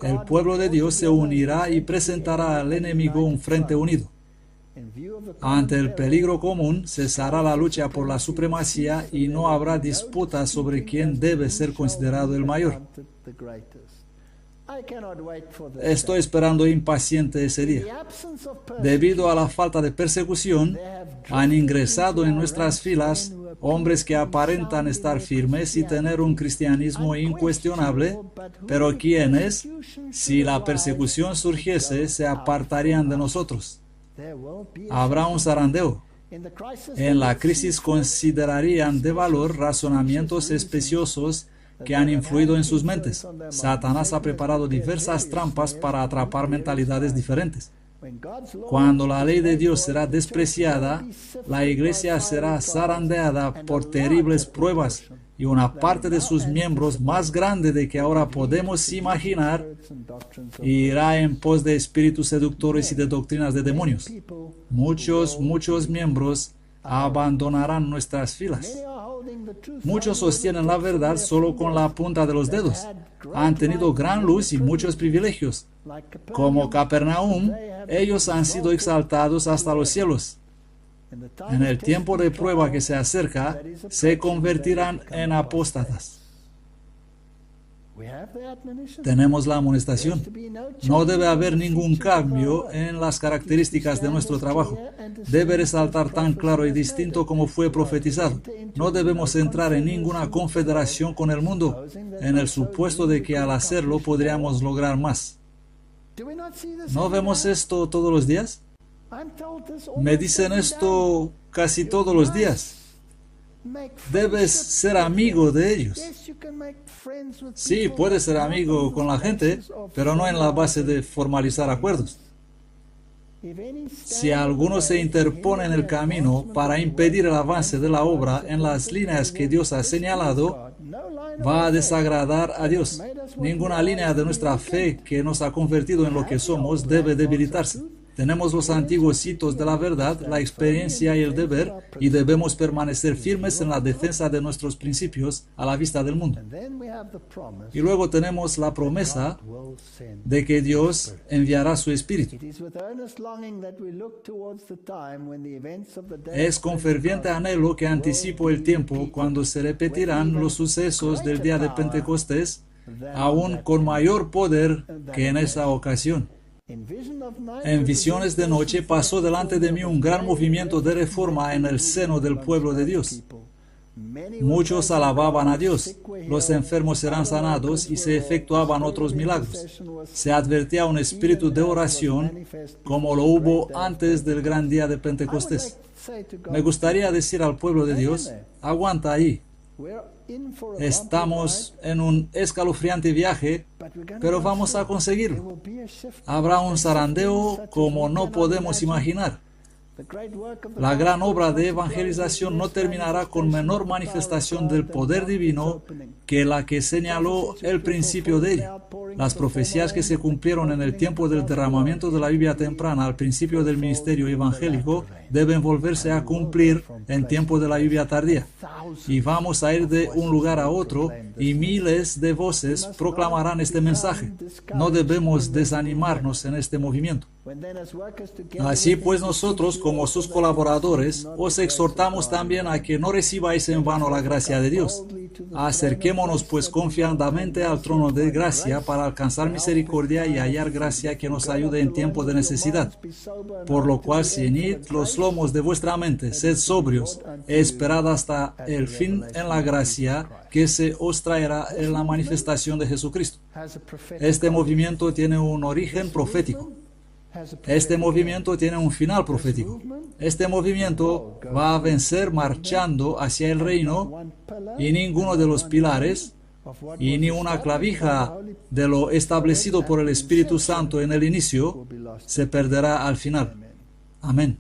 El pueblo de Dios se unirá y presentará al enemigo un frente unido. Ante el peligro común, cesará la lucha por la supremacía y no habrá disputa sobre quién debe ser considerado el mayor. Estoy esperando impaciente ese día. Debido a la falta de persecución, han ingresado en nuestras filas hombres que aparentan estar firmes y tener un cristianismo incuestionable, pero quienes, si la persecución surgiese, se apartarían de nosotros. Habrá un zarandeo. En la crisis considerarían de valor razonamientos especiosos que han influido en sus mentes. Satanás ha preparado diversas trampas para atrapar mentalidades diferentes. Cuando la ley de Dios será despreciada, la iglesia será zarandeada por terribles pruebas y una parte de sus miembros, más grande de que ahora podemos imaginar, irá en pos de espíritus seductores y de doctrinas de demonios. Muchos miembros abandonarán nuestras filas. Muchos sostienen la verdad solo con la punta de los dedos. Han tenido gran luz y muchos privilegios. Como Capernaum, ellos han sido exaltados hasta los cielos. En el tiempo de prueba que se acerca, se convertirán en apóstatas. Tenemos la amonestación. No debe haber ningún cambio en las características de nuestro trabajo. Debe resaltar tan claro y distinto como fue profetizado. No debemos entrar en ninguna confederación con el mundo, en el supuesto de que al hacerlo podríamos lograr más. ¿No vemos esto todos los días? Me dicen esto casi todos los días. Debes ser amigo de ellos. Sí, puedes ser amigo con la gente, pero no en la base de formalizar acuerdos. Si alguno se interpone en el camino para impedir el avance de la obra en las líneas que Dios ha señalado, va a desagradar a Dios. Ninguna línea de nuestra fe que nos ha convertido en lo que somos debe debilitarse. Tenemos los antiguos hitos de la verdad, la experiencia y el deber, y debemos permanecer firmes en la defensa de nuestros principios a la vista del mundo. Y luego tenemos la promesa de que Dios enviará su Espíritu. Es con ferviente anhelo que anticipo el tiempo cuando se repetirán los sucesos del día de Pentecostés, aún con mayor poder que en esa ocasión. En visiones de noche pasó delante de mí un gran movimiento de reforma en el seno del pueblo de Dios. Muchos alababan a Dios, los enfermos eran sanados y se efectuaban otros milagros. Se advertía un espíritu de oración como lo hubo antes del gran día de Pentecostés. Me gustaría decir al pueblo de Dios, aguanta ahí. Estamos en un escalofriante viaje, pero vamos a conseguirlo. Habrá un zarandeo como no podemos imaginar. La gran obra de evangelización no terminará con menor manifestación del poder divino que la que señaló el principio de ella. Las profecías que se cumplieron en el tiempo del derramamiento de la Biblia temprana al principio del ministerio evangélico deben volverse a cumplir en tiempo de la Biblia tardía. Y vamos a ir de un lugar a otro y miles de voces proclamarán este mensaje. No debemos desanimarnos en este movimiento. Así pues nosotros, como sus colaboradores, os exhortamos también a que no recibáis en vano la gracia de Dios. Acerquémonos pues confiadamente al trono de gracia para alcanzar misericordia y hallar gracia que nos ayude en tiempo de necesidad. Por lo cual ceñid los lomos de vuestra mente, sed sobrios, esperad hasta el fin en la gracia que se os traerá en la manifestación de Jesucristo. Este movimiento tiene un origen profético. Este movimiento tiene un final profético. Este movimiento va a vencer marchando hacia el reino y ninguno de los pilares y ni una clavija de lo establecido por el Espíritu Santo en el inicio se perderá al final. Amén.